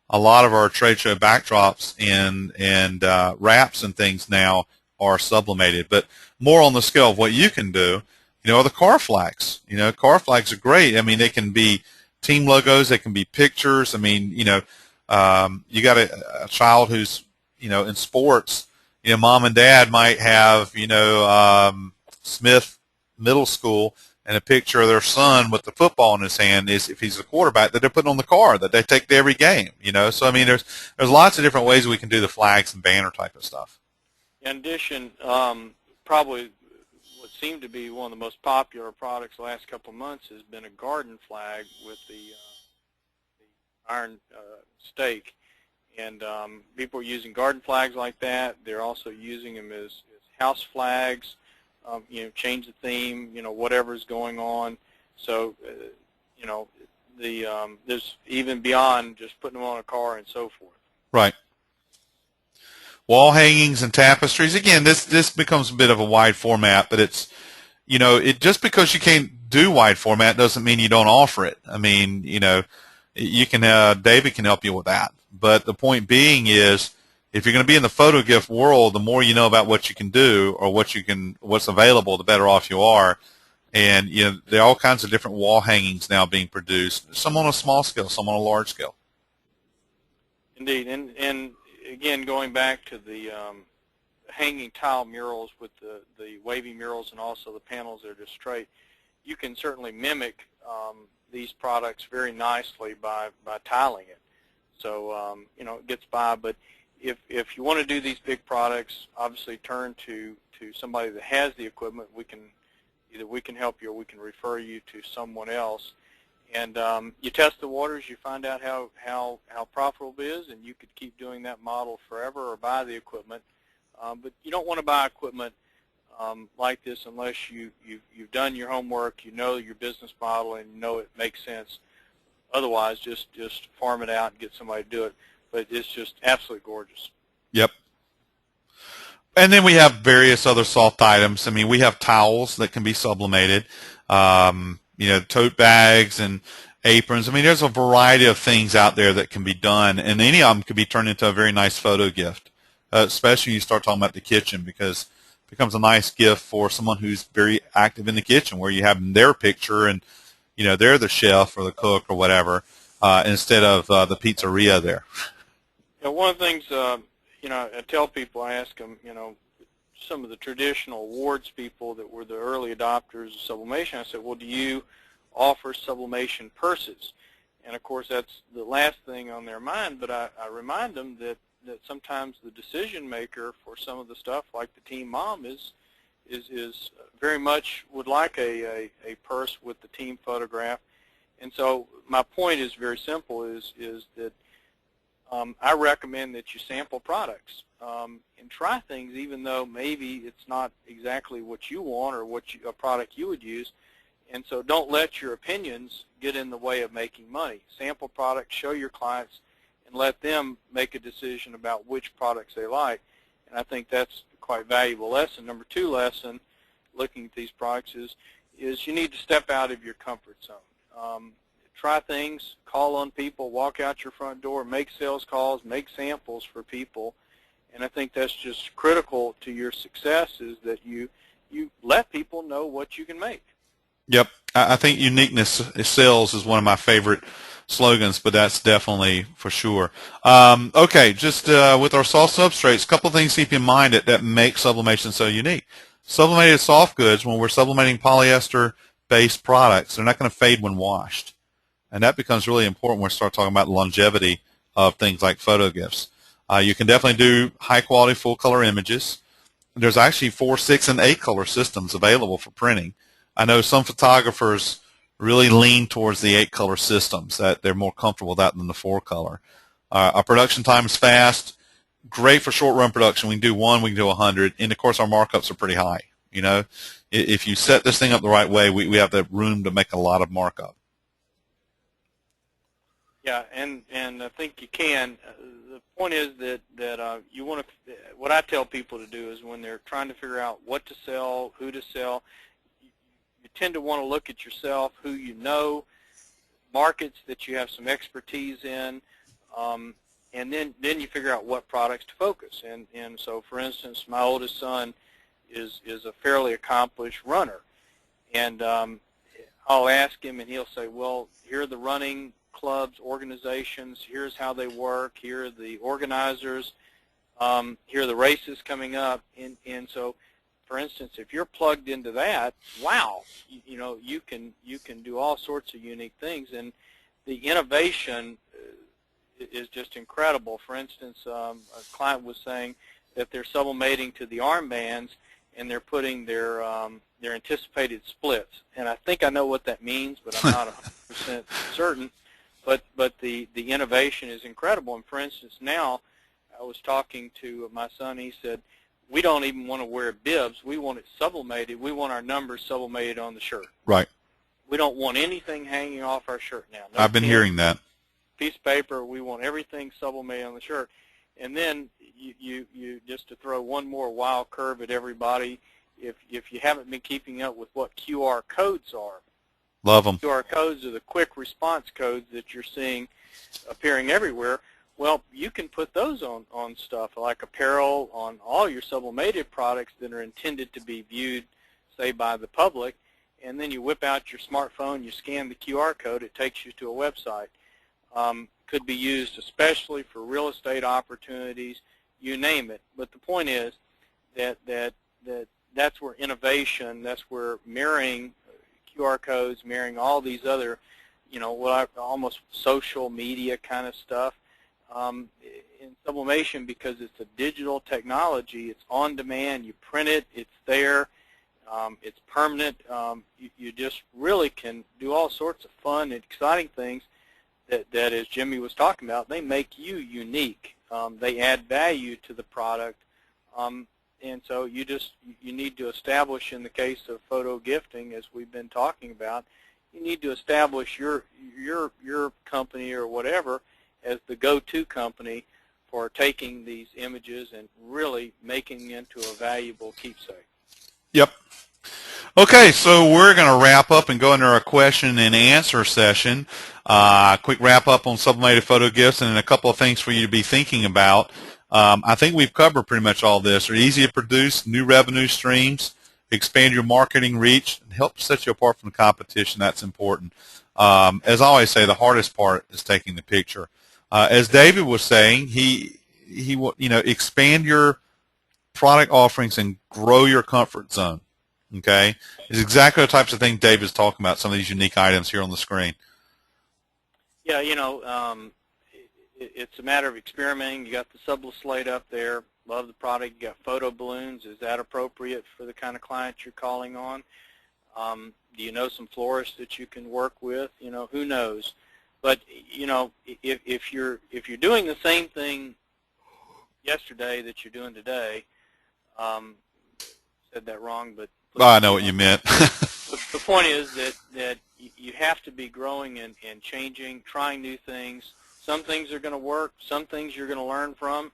a lot of our trade show backdrops and wraps and things now are sublimated. But more on the scale of what you can do, are the car flags. Car flags are great. I mean, they can be team logos. They can be pictures. I mean, you got a child who's, in sports. Mom and dad might have, Smith Middle School, and a picture of their son with the football in his hand is, if he's a quarterback, that they're putting on the car that they take to every game. So I mean, there's lots of different ways we can do the flags and banner type of stuff.
In addition, probably what's seemed to be one of the most popular products the last couple of months has been a garden flag with the iron stake. And people are using garden flags like that. They're also using them as house flags, change the theme, whatever's going on. So, there's even beyond just putting them on a car and so forth.
Right. Wall hangings and tapestries. Again, this becomes a bit of a wide format, but it's, just because you can't do wide format doesn't mean you don't offer it. I mean, you can, David can help you with that. But the point being is, if you're going to be in the photo gift world, the more you know about what you can do or what's available, the better off you are. And, there are all kinds of different wall hangings now being produced, some on a small scale, some on a large scale.
Indeed. And again, going back to the hanging tile murals with the wavy murals and also the panels that are just straight, you can certainly mimic these products very nicely by tiling it. So, it gets by. But if you want to do these big products, obviously turn to somebody that has the equipment. Either we can help you or we can refer you to someone else. And you test the waters, you find out how profitable it is, and you could keep doing that model forever or buy the equipment. But you don't want to buy equipment like this unless you've done your homework, you know your business model, and you know it makes sense. Otherwise, just farm it out and get somebody to do it. But it's just absolutely gorgeous.
Yep. And then we have various other soft items. I mean, we have towels that can be sublimated, tote bags and aprons. I mean, there's a variety of things out there that can be done, and any of them could be turned into a very nice photo gift, especially when you start talking about the kitchen, because it becomes a nice gift for someone who's very active in the kitchen, where you have their picture and, they're the chef or the cook or whatever, instead of the pizzeria there.
One of the things, I tell people, I ask them, some of the traditional awards people that were the early adopters of sublimation, I said, well, do you offer sublimation purses? And, of course, that's the last thing on their mind, but I remind them that sometimes the decision maker for some of the stuff, like the team mom, is very much would like a purse with the team photograph. And so my point is very simple, is that I recommend that you sample products and try things, even though maybe it's not exactly what you want or a product you would use. And so don't let your opinions get in the way of making money. Sample products, show your clients, and let them make a decision about which products they like. And I think that's quite valuable lesson. Number 2 lesson, looking at these products, is you need to step out of your comfort zone. Try things, call on people, walk out your front door, make sales calls, make samples for people. And I think that's just critical to your success, is that you let people know what you can make.
Yep. I think uniqueness sells is one of my favorite slogans, but that's definitely for sure. Okay, just with our soft substrates, a couple things to keep in mind that make sublimation so unique. Sublimated soft goods, when we're sublimating polyester-based products, they're not going to fade when washed. And that becomes really important when we start talking about the longevity of things like photo gifts. You can definitely do high-quality full-color images. There's actually 4, 6, and 8-color systems available for printing. I know some photographers really lean towards the 8-color systems, that they're more comfortable with that than the 4-color. Our production time is fast, great for short-run production. We can do 1, we can do 100, and of course our markups are pretty high. If you set this thing up the right way, we have the room to make a lot of markup.
Yeah, and I think you can. The point is that you want to. What I tell people to do is, when they're trying to figure out what to sell, who to sell, you tend to want to look at yourself, who you know, markets that you have some expertise in, and then you figure out what products to focus. And so, for instance, my oldest son is a fairly accomplished runner, and I'll ask him, and he'll say, well, here are the running clubs, organizations, here's how they work, here are the organizers, here are the races coming up, and so, for instance, if you're plugged into that, wow, you can do all sorts of unique things, and the innovation is just incredible. For instance, a client was saying that they're sublimating to the armbands, and they're putting their their anticipated splits. And I think I know what that means, but I'm not 100% certain. But the innovation is incredible. And for instance, now I was talking to my son. He said, we don't even want to wear bibs. We want it sublimated. We want our numbers sublimated on the shirt.
Right.
We don't want anything hanging off our shirt now. No
I've been
pin,
hearing that.
piece of paper. We want everything sublimated on the shirt. And then you just to throw one more wild curve at everybody, if you haven't been keeping up with what QR codes are,
Love them.
QR codes are the quick response codes that you're seeing appearing everywhere. Well, you can put those on stuff like apparel, on all your sublimated products that are intended to be viewed, say, by the public, and then you whip out your smartphone, you scan the QR code, it takes you to a website. Could be used especially for real estate opportunities, you name it. But the point is that's where innovation, that's where mirroring QR codes, mirroring all these other, almost social media kind of stuff, in sublimation, because it's a digital technology, it's on demand, you print it, it's there, it's permanent, you just really can do all sorts of fun and exciting things that as Jimmy was talking about, they make you unique. They add value to the product, and so you need to establish, in the case of photo gifting, as we've been talking about, you need to establish your company or whatever as the go-to company for taking these images and really making them into a valuable keepsake.
Yep. Okay, so we're going to wrap up and go into our question and answer session. Quick wrap up on sublimated photo gifts and a couple of things for you to be thinking about. I think we've covered pretty much all this. They're easy to produce, new revenue streams, expand your marketing reach, and help set you apart from the competition. That's important. As I always say, the hardest part is taking the picture. As David was saying, he expand your product offerings and grow your comfort zone. Okay, it's exactly the types of things David's talking about. Some of these unique items here on the screen.
Yeah, it's a matter of experimenting. You got the Sublimate up there. Love the product. You got photo balloons. Is that appropriate for the kind of client you're calling on? Do you know some florists that you can work with? Who knows? But if you're doing the same thing yesterday that you're doing today, said that wrong, but
I know what you meant.
the point is that you have to be growing and changing, trying new things. Some things are going to work. Some things you're going to learn from,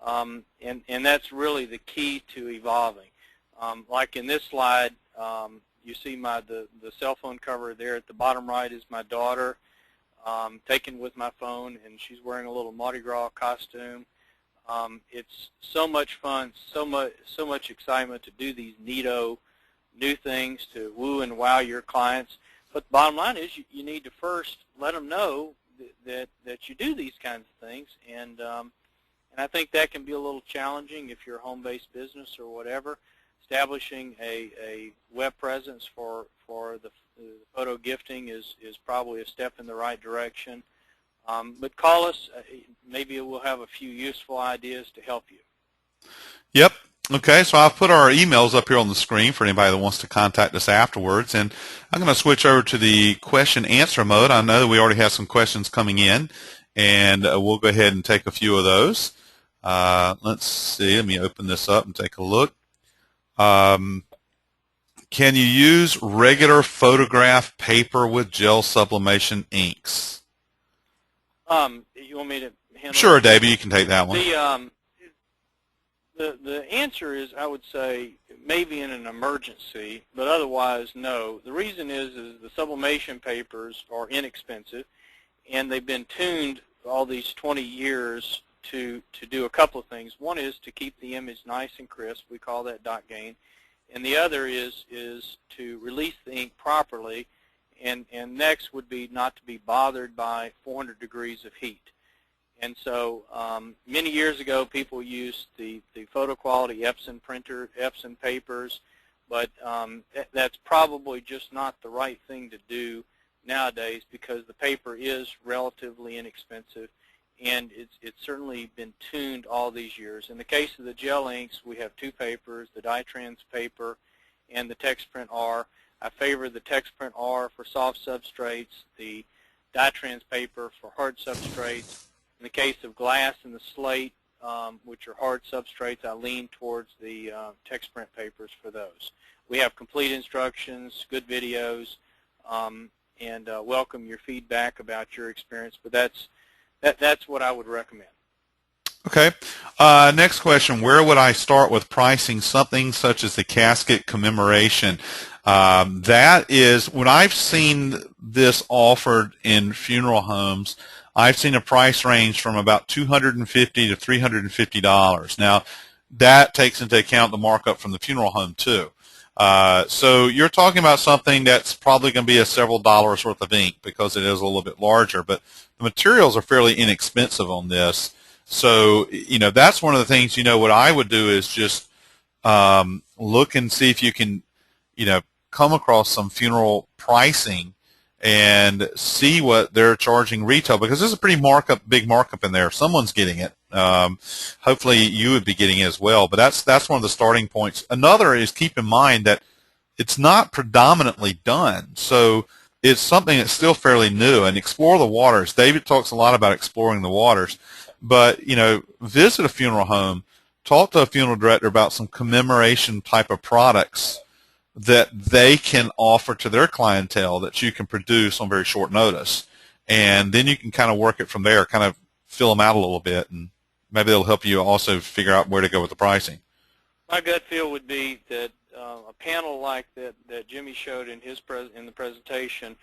and that's really the key to evolving. Like in this slide, you see the cell phone cover there at the bottom right is my daughter, taken with my phone, and she's wearing a little Mardi Gras costume. It's so much fun, so much excitement to do these neato new things to woo and wow your clients. But the bottom line is you need to first let them know that you do these kinds of things, and I think that can be a little challenging if you're a home-based business or whatever. Establishing a web presence for the photo gifting is probably a step in the right direction. But call us. Maybe we'll have a few useful ideas to help you.
Yep. Okay, so I've put our emails up here on the screen for anybody that wants to contact us afterwards. And I'm going to switch over to the question-answer mode. I know that we already have some questions coming in, and we'll go ahead and take a few of those. Let's see. Let me open this up and take a look. Can you use regular photograph paper with gel sublimation inks?
You want me to handle
Sure,
that?
David, you can take that one.
The answer is, I would say, maybe in an emergency, but otherwise, no. The reason is the sublimation papers are inexpensive, and they've been tuned all these 20 years to do a couple of things. One is to keep the image nice and crisp. We call that dot gain. And the other is to release the ink properly, and next would be not to be bothered by 400 degrees of heat. And so many years ago, people used the photo quality Epson papers, but that's probably just not the right thing to do nowadays, because the paper is relatively inexpensive, and it's certainly been tuned all these years. In the case of the gel inks, we have two papers, the Dytrans paper and the TexPrint R. I favor the TexPrint R for soft substrates, the Dytrans paper for hard substrates. In the case of glass and the slate, which are hard substrates, I lean towards the TexPrint papers for those. We have complete instructions, good videos, and welcome your feedback about your experience. But that's what I would recommend.
Okay. Next question. Where would I start with pricing something such as the casket commemoration? That is, when I've seen this offered in funeral homes, I've seen a price range from about $250 to $350. Now, that takes into account the markup from the funeral home, too. So you're talking about something that's probably going to be a several dollars worth of ink because it is a little bit larger, but the materials are fairly inexpensive on this. So, that's one of the things, what I would do is just look and see if you can, come across some funeral pricing and see what they're charging retail, because there's a pretty big markup in there. Someone's getting it. Hopefully you would be getting it as well, but that's one of the starting points. Another is keep in mind that it's not predominantly done. So it's something that's still fairly new, and explore the waters. David talks a lot about exploring the waters. But, visit a funeral home, talk to a funeral director about some commemoration type of products that they can offer to their clientele that you can produce on very short notice. And then you can kind of work it from there, kind of fill them out a little bit, and maybe they'll help you also figure out where to go with the pricing.
My gut feel would be that a panel like that Jimmy showed in the presentation,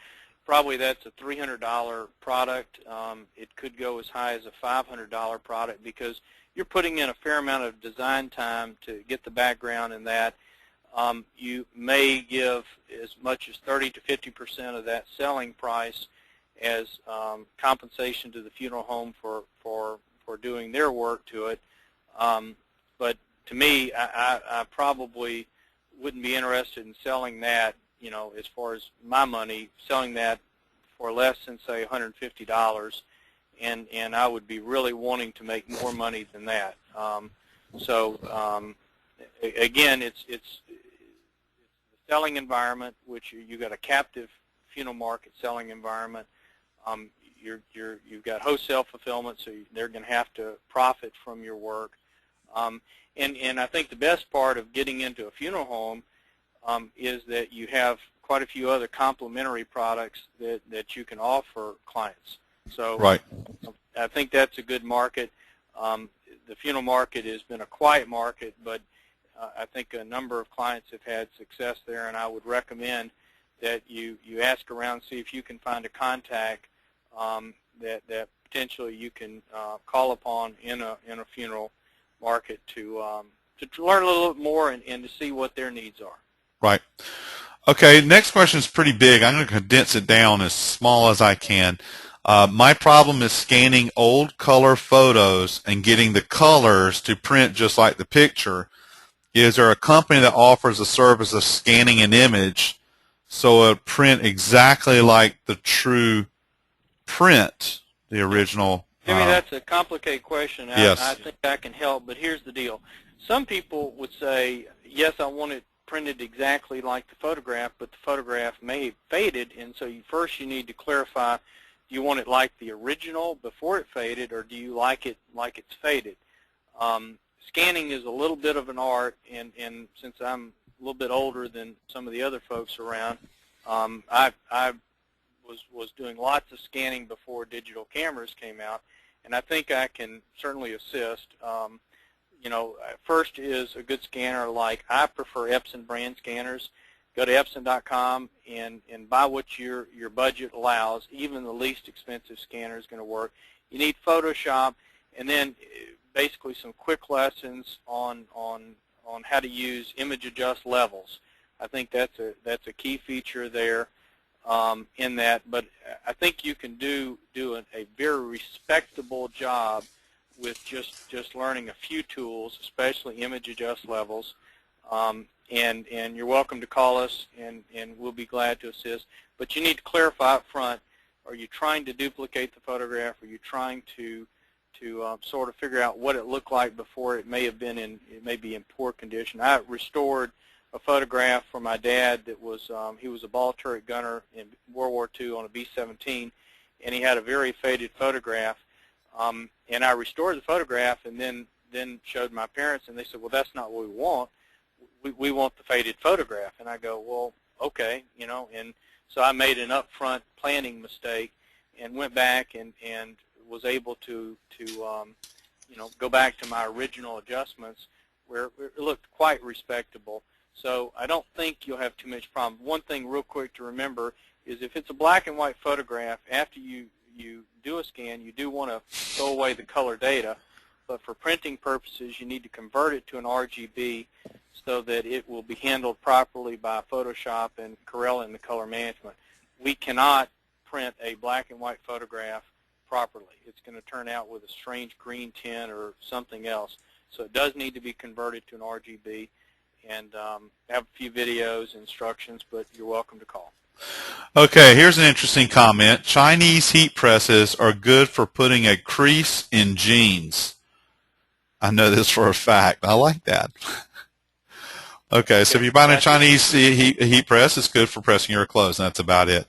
probably that's a $300 product. It could go as high as a $500 product because you're putting in a fair amount of design time to get the background in that. You may give as much as 30 to 50% of that selling price as compensation to the funeral home for doing their work to it. But to me, I probably wouldn't be interested in selling that, as far as my money, selling that for less than, say, $150, and I would be really wanting to make more money than that. Again, it's the selling environment, which you got a captive funeral market selling environment. You've got wholesale fulfillment, so they're going to have to profit from your work. And I think the best part of getting into a funeral home is that you have quite a few other complementary products that you can offer clients. So
right.
I think that's a good market. The funeral market has been a quiet market, but I think a number of clients have had success there, and I would recommend that you ask around, see if you can find a contact that potentially you can call upon in a funeral market to learn a little bit more and to see what their needs are.
Right. Okay, next question is pretty big. I'm going to condense it down as small as I can. My problem is scanning old color photos and getting the colors to print just like the picture. Is there a company that offers a service of scanning an image so it'll print exactly like the true print, the original?
Jimmy, that's a complicated question.
Yes.
I think I can help, but here's the deal. Some people would say, yes, I want it printed exactly like the photograph, but the photograph may have faded, and so first you need to clarify, do you want it like the original before it faded, or do you like it like it's faded? Scanning is a little bit of an art, and since I'm a little bit older than some of the other folks around, I was doing lots of scanning before digital cameras came out, and I think I can certainly assist. First is a good scanner. Like, I prefer Epson brand scanners. Go to Epson.com and buy what your budget allows. Even the least expensive scanner is going to work. You need Photoshop, and then basically some quick lessons on how to use image adjust levels. I think that's a key feature there in that. But I think you can do a very respectable job with just learning a few tools, especially image adjust levels. And you're welcome to call us, and we'll be glad to assist. But you need to clarify up front, are you trying to duplicate the photograph? Are you trying to sort of figure out what it looked like before it may be in poor condition? I restored a photograph for my dad that was, he was a ball turret gunner in World War II on a B-17, and he had a very faded photograph. And I restored the photograph and then showed my parents, and they said, well, that's not what we want. We want the faded photograph. And I go, well, okay, you know. And so I made an upfront planning mistake and went back and was able to you know, go back to my original adjustments where it looked quite respectable. So I don't think you'll have too much problem. One thing real quick to remember is if it's a black and white photograph, after you do a scan, you do want to throw away the color data. But for printing purposes, you need to convert it to an RGB so that it will be handled properly by Photoshop and Corel in the color management. We cannot print a black and white photograph properly. It's going to turn out with a strange green tint or something else. So it does need to be converted to an RGB, and I have a few videos, instructions, but you're welcome to call.
Okay, here's an interesting comment. Chinese heat presses are good for putting a crease in jeans. I know this for a fact. I like that. Okay, so if you're buying a Chinese heat press, it's good for pressing your clothes, and that's about it.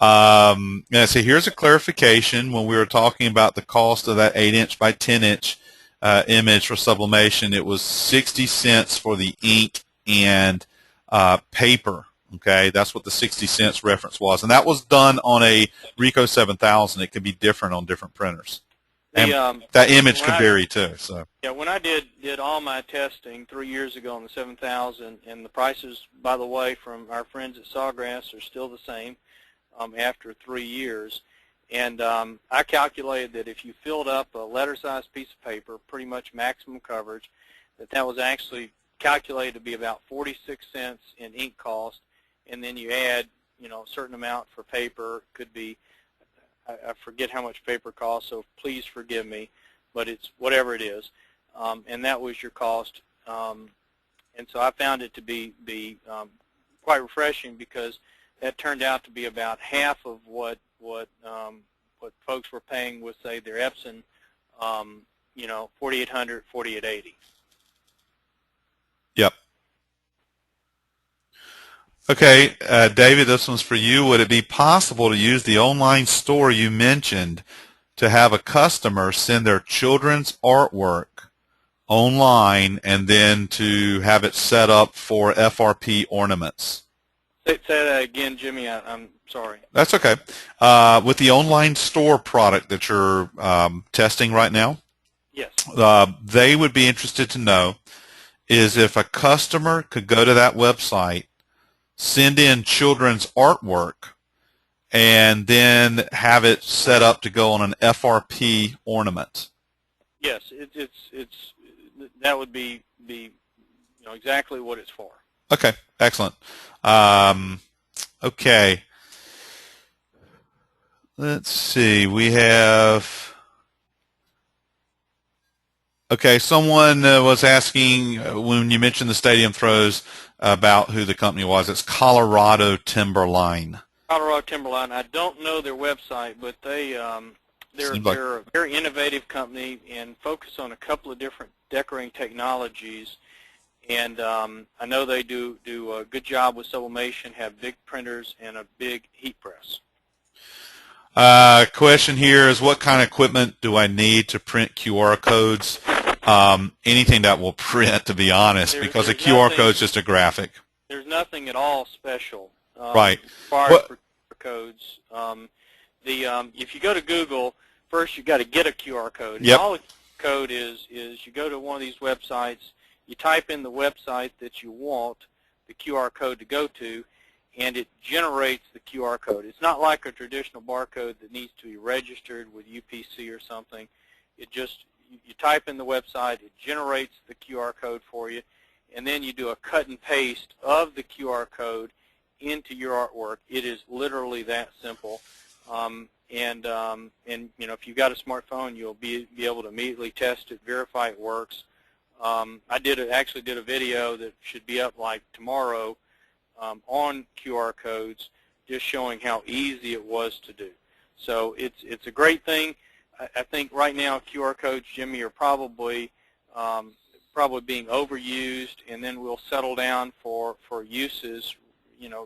Yeah, so here's a clarification. When we were talking about the cost of that 8-inch by 10-inch image for sublimation, it was 60 cents for the ink and paper. Okay, that's what the 60 cents reference was, and that was done on a Ricoh 7000. It could be different on different printers. And that image could vary too. So
yeah, when I did all my testing 3 years ago on the 7000, and the prices, by the way, from our friends at Sawgrass are still the same after 3 years. And I calculated that if you filled up a letter-sized piece of paper, pretty much maximum coverage, that was actually calculated to be about 46 cents in ink cost, and then you add, you know, a certain amount for paper. Could be, I forget how much paper costs, so please forgive me, but it's whatever it is, and that was your cost. And so I found it to be quite refreshing, because that turned out to be about half of what folks were paying with, say, their Epson, you know, 4800, 4880.
Yep. Okay, David, this one's for you. Would it be possible to use the online store you mentioned to have a customer send their children's artwork online and then to have it set up for FRP ornaments?
Say that again, Jimmy. I'm sorry.
That's okay. With the online store product that you're testing right now,
yes,
they would be interested to know is if a customer could go to that website, send in children's artwork, and then have it set up to go on an FRP ornament.
Yes, it's that would be you know, exactly what it's for.
Okay, excellent. Okay, let's see. We have. Okay, someone was asking when you mentioned the stadium throws about who the company was. It's Colorado Timberline.
Colorado Timberline. I don't know their website, but they're a very innovative company and focus on a couple of different decorating technologies. And I know they do a good job with sublimation, have big printers and a big heat press.
Question here is, what kind of equipment do I need to print QR codes? Anything that will print, to be honest, because a QR code is just a graphic.
There's nothing at all special
right.
as far as for codes. If you go to Google, first you've got to get a QR code.
Yep.
And all a code is you go to one of these websites, you type in the website that you want the QR code to go to, and it generates the QR code. It's not like a traditional barcode that needs to be registered with UPC or something. It just, you type in the website, it generates the QR code for you, and then you do a cut and paste of the QR code into your artwork. It is literally that simple. And you know, if you've got a smartphone, you'll be able to immediately test it, verify it works. I actually did a video that should be up like tomorrow on QR codes, just showing how easy it was to do. So it's a great thing. I think right now QR codes, Jimmy, are probably probably being overused, and then we'll settle down for uses,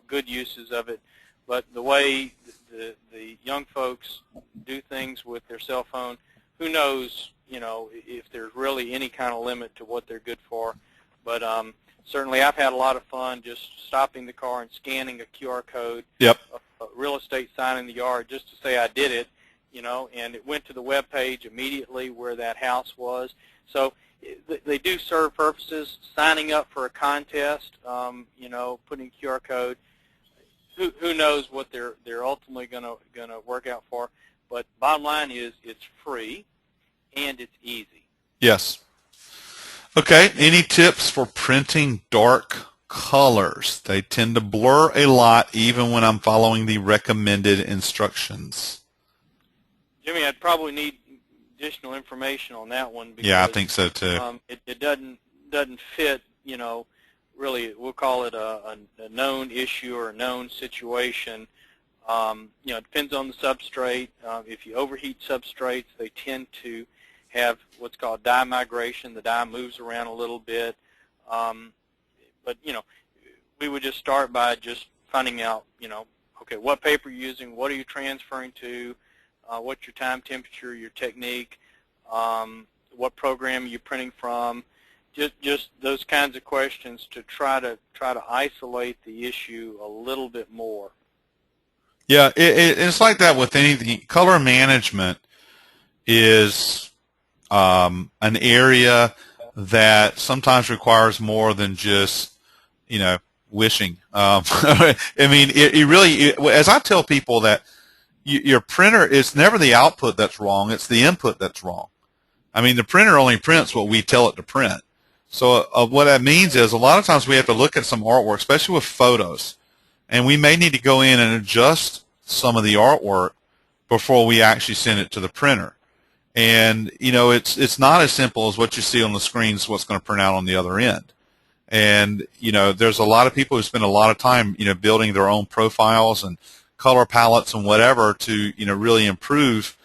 good uses of it. But the way the young folks do things with their cell phone, who knows, if there's really any kind of limit to what they're good for. But certainly I've had a lot of fun just stopping the car and scanning a QR code,
Yep.
a real estate sign in the yard, just to say I did it, and it went to the web page immediately where that house was. So they do serve purposes. Signing up for a contest, putting QR code. Who knows what they're ultimately gonna work out for? But bottom line is it's free and it's easy.
Yes. Okay. Any tips for printing dark colors? They tend to blur a lot, even when I'm following the recommended instructions.
Jimmy, I'd probably need additional information on that one because
Yeah, I think so too.
It doesn't fit. Really, we'll call it a known issue or a known situation. It depends on the substrate. If you overheat substrates, they tend to have what's called dye migration. The dye moves around a little bit. But, we would just start by just finding out, okay, what paper you're using, what are you transferring to, what's your time, temperature, your technique, what program you're printing from. Just those kinds of questions to try to isolate the issue a little bit more.
Yeah, it's like that with anything. Color management is an area that sometimes requires more than just, wishing. I mean, it really, as I tell people that your printer, it's never the output that's wrong, it's the input that's wrong. I mean, the printer only prints what we tell it to print. So what that means is a lot of times we have to look at some artwork, especially with photos, and we may need to go in and adjust some of the artwork before we actually send it to the printer. And, it's not as simple as what you see on the screen is what's going to print out on the other end. And, there's a lot of people who spend a lot of time, building their own profiles and color palettes and whatever to, really improve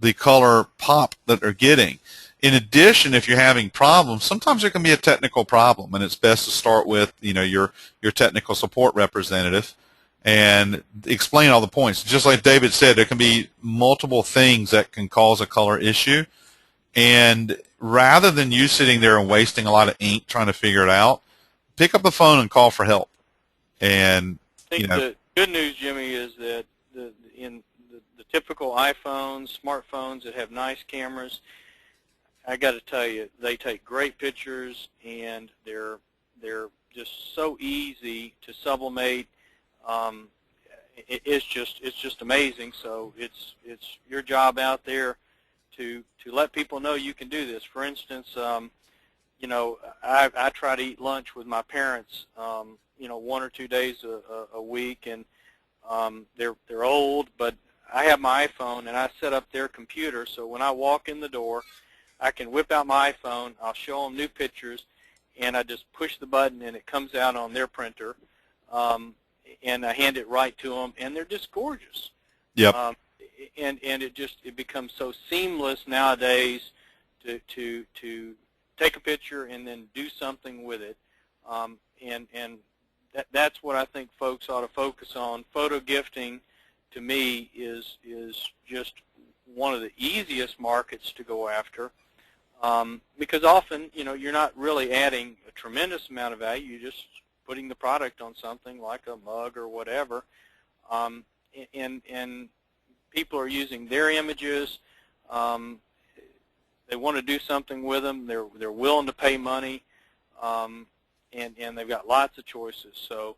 the color pop that they're getting. In addition, if you're having problems, sometimes there can be a technical problem, and it's best to start with, your technical support representative and explain all the points. Just like David said, there can be multiple things that can cause a color issue, and rather than you sitting there and wasting a lot of ink trying to figure it out, pick up the phone and call for help. And
I think the good news, Jimmy, is that in the typical iPhones, smartphones that have nice cameras, I got to tell you, they take great pictures, and they're just so easy to sublimate. It's just amazing. So it's your job out there to let people know you can do this. For instance, I try to eat lunch with my parents, 1 or 2 days a week, and they're old, but I have my iPhone and I set up their computer, so when I walk in the door, I can whip out my iPhone, I'll show them new pictures, and I just push the button and it comes out on their printer, and I hand it right to them, and they're just gorgeous.
Yep.
And it becomes so seamless nowadays to take a picture and then do something with it, and that's what I think folks ought to focus on. Photo gifting, to me, is just one of the easiest markets to go after. Because often, you're not really adding a tremendous amount of value. You're just putting the product on something like a mug or whatever, and people are using their images. They want to do something with them. They're willing to pay money, and they've got lots of choices. So,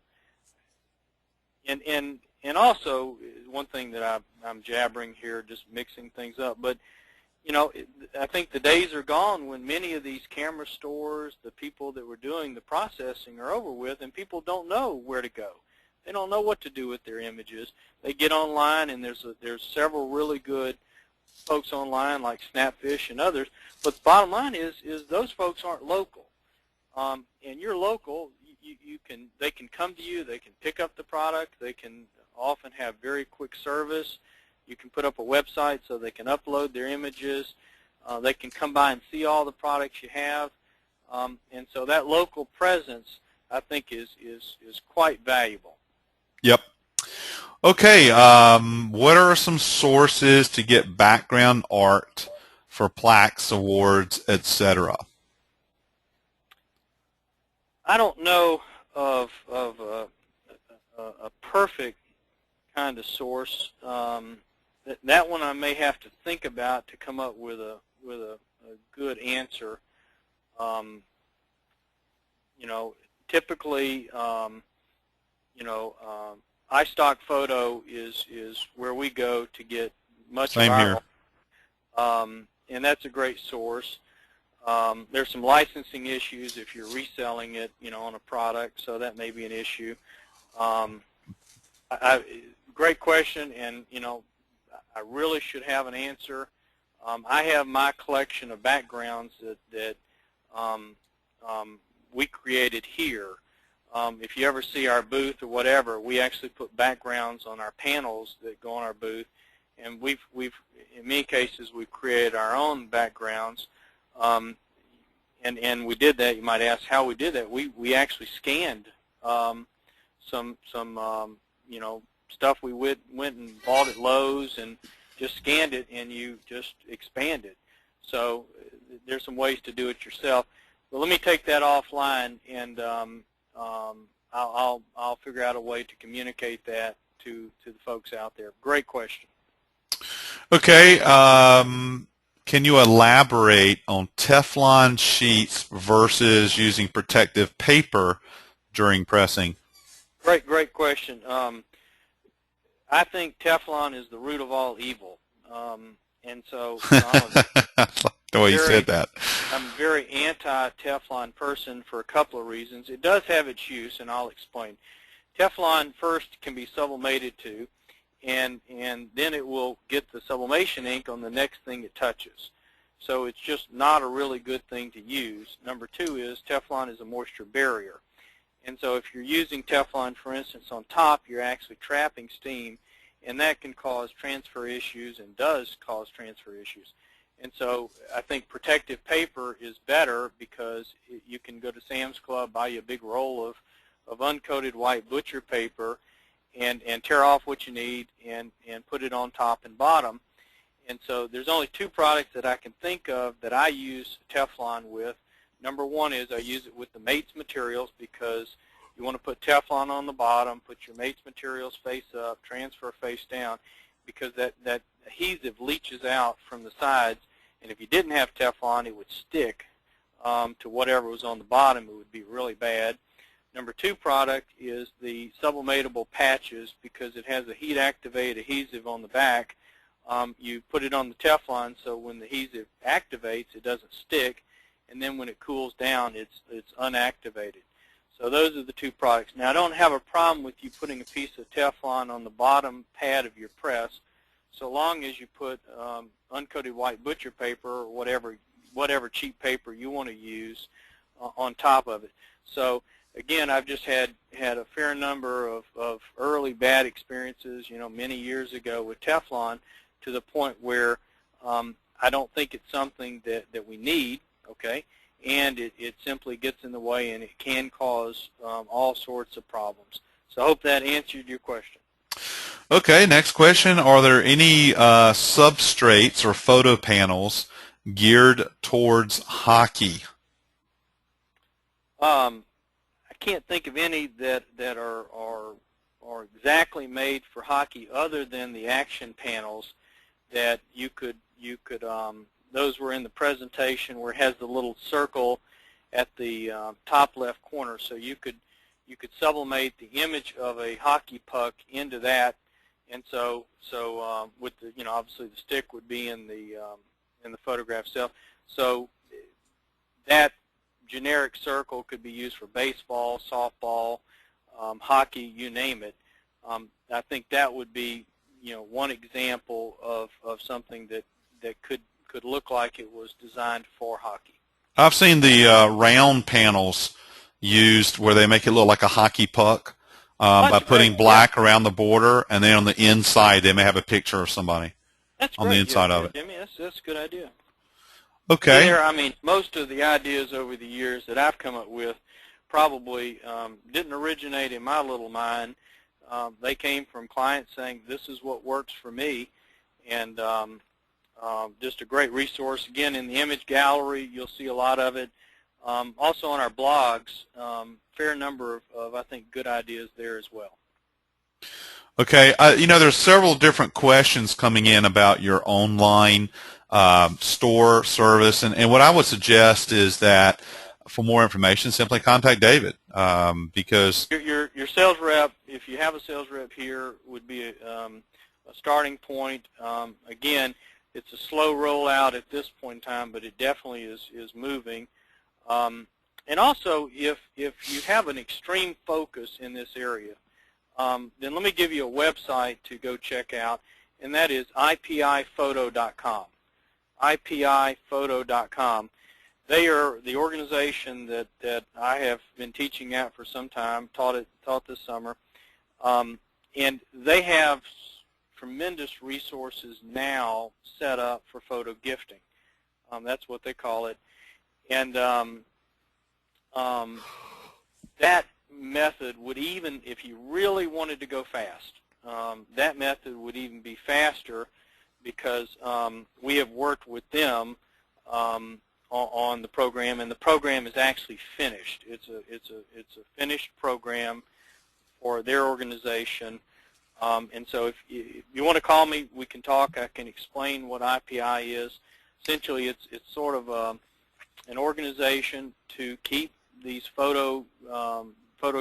and also one thing that I'm jabbering here, just mixing things up, but I think the days are gone when many of these camera stores, the people that were doing the processing are over with, and people don't know where to go. They don't know what to do with their images. They get online, and there's several really good folks online like Snapfish and others. But the bottom line is those folks aren't local. And you're local. They can come to you. They can pick up the product. They can often have very quick service. You can put up a website so they can upload their images. They can come by and see all the products you have. And so that local presence, I think, is quite valuable.
Yep. Okay, what are some sources to get background art for Plaques Awards, etc.?
I don't know of a perfect kind of source. That one I may have to think about to come up with a good answer. You know, typically, iStock Photo is where we go to get much
Same
of our
here.
and that's a great source. There's some licensing issues if you're reselling it, on a product, so that may be an issue. Great question, and I really should have an answer. I have my collection of backgrounds that we created here. If you ever see our booth or whatever, we actually put backgrounds on our panels that go on our booth, and we've in many cases we've created our own backgrounds. And we did that. You might ask how we did that. We actually scanned some stuff we went and bought at Lowe's and just scanned it, and you just expand it. So there's some ways to do it yourself. But let me take that offline, and I'll figure out a way to communicate that to the folks out there. Great question.
Okay, can you elaborate on Teflon sheets versus using protective paper during pressing?
Great question. I think Teflon is the root of all evil, and so
the way you said that.
I'm a very anti-Teflon person for a couple of reasons. It does have its use, and I'll explain. Teflon first can be sublimated to, and then it will get the sublimation ink on the next thing it touches. So it's just not a really good thing to use. Number two is Teflon is a moisture barrier. And so if you're using Teflon, for instance, on top, you're actually trapping steam, and that can cause transfer issues and does cause transfer issues. And so I think protective paper is better because you can go to Sam's Club, buy you a big roll of uncoated white butcher paper, and tear off what you need and put it on top and bottom. And so there's only two products that I can think of that I use Teflon with. Number one is I use it with the mates materials because you want to put Teflon on the bottom, put your mates materials face up, transfer face down, because that adhesive leaches out from the sides, and if you didn't have Teflon, it would stick to whatever was on the bottom. It would be really bad. Number two product is the sublimatable patches because it has a heat-activated adhesive on the back. You put it on the Teflon so when the adhesive activates, it doesn't stick, and then when it cools down, it's unactivated. So those are the two products. Now, I don't have a problem with you putting a piece of Teflon on the bottom pad of your press, so long as you put uncoated white butcher paper or whatever cheap paper you want to use on top of it. So again, I've just had a fair number of early bad experiences, many years ago with Teflon, to the point where I don't think it's something that we need, okay? And it simply gets in the way, and it can cause all sorts of problems. So I hope that answered your question.
Okay, next question. Are there any substrates or photo panels geared towards hockey?
I can't think of any that are exactly made for hockey other than the action panels that you could those were in the presentation where it has the little circle at the top left corner, so you could sublimate the image of a hockey puck into that, and so with the obviously the stick would be in the photograph itself, so that generic circle could be used for baseball, softball, hockey, you name it. I think that would be one example of something that could look like it was designed for hockey.
I've seen the round panels used where they make it look like a hockey puck by putting black around the border, and then on the inside they may have a picture of somebody
That's
on
great.
the inside of it.
Jimmy, that's a good idea.
Okay.
there, I mean, most of the ideas over the years that I've come up with probably didn't originate in my little mind. They came from clients saying, this is what works for me, and just a great resource. Again, in the image gallery, you'll see a lot of it. Also on our blogs, fair number of, I think, good ideas there as well.
Okay. There's several different questions coming in about your online store service, and what I would suggest is that for more information, simply contact David, because
your sales rep, if you have a sales rep here, would be a starting point. Again, it's a slow rollout at this point in time, but it definitely is moving. And also, if you have an extreme focus in this area, then let me give you a website to go check out, and that is ipiphoto.com. ipiphoto.com. They are the organization that I have been teaching at for some time, taught this summer, and they have tremendous resources now set up for photo gifting. That's what they call it, and that method would, even if you really wanted to go fast, that method would even be faster, because we have worked with them on the program, and the program is actually finished. It's a finished program for their organization, and so if you want to call me, we can talk. I can explain what IPI is. Essentially, it's sort of an organization to keep these photo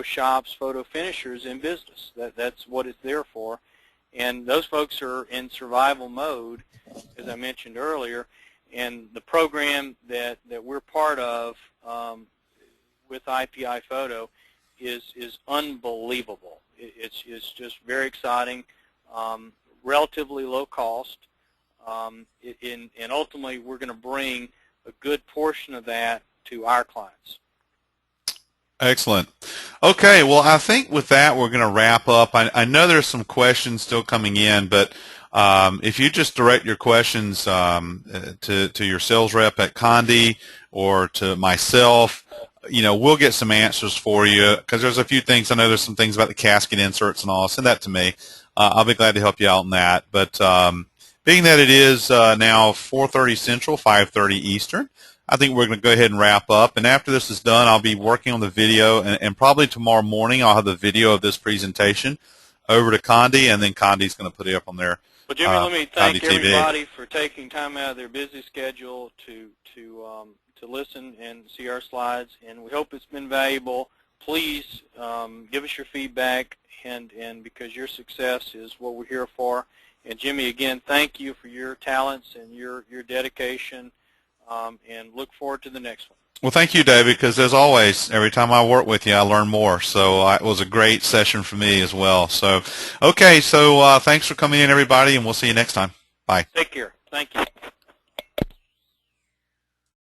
shops, photo finishers in business. That's what it's there for. And those folks are in survival mode, as I mentioned earlier. And the program that we're part of with IPI Photo is unbelievable. It's just very exciting, relatively low cost, and ultimately we're going to bring a good portion of that to our clients.
excellent. Okay, well, I think with that we're going to wrap up. I know there's some questions still coming in, but if you just direct your questions to your sales rep at Condé or to myself, we'll get some answers for you, because there's a few things. I know there's some things about the casket inserts and all. Send that to me. I'll be glad to help you out on that. But being that it is now 4:30 Central, 5:30 Eastern, I think we're going to go ahead and wrap up. And after this is done, I'll be working on the video, and probably tomorrow morning I'll have the video of this presentation over to Condé, and then Condé's going to put it up on their
Well, Jimmy, let me thank
Condé TV.
everybody for taking time out of their busy schedule to listen and see our slides, and we hope it's been valuable. Please give us your feedback, and because your success is what we're here for. And Jimmy, again, thank you for your talents and your dedication, and look forward to the next one.
Well, thank you, David, because as always, every time I work with you, I learn more. So it was a great session for me as well. So, okay, so thanks for coming in, everybody, and we'll see you next time. Bye.
Take care. Thank you.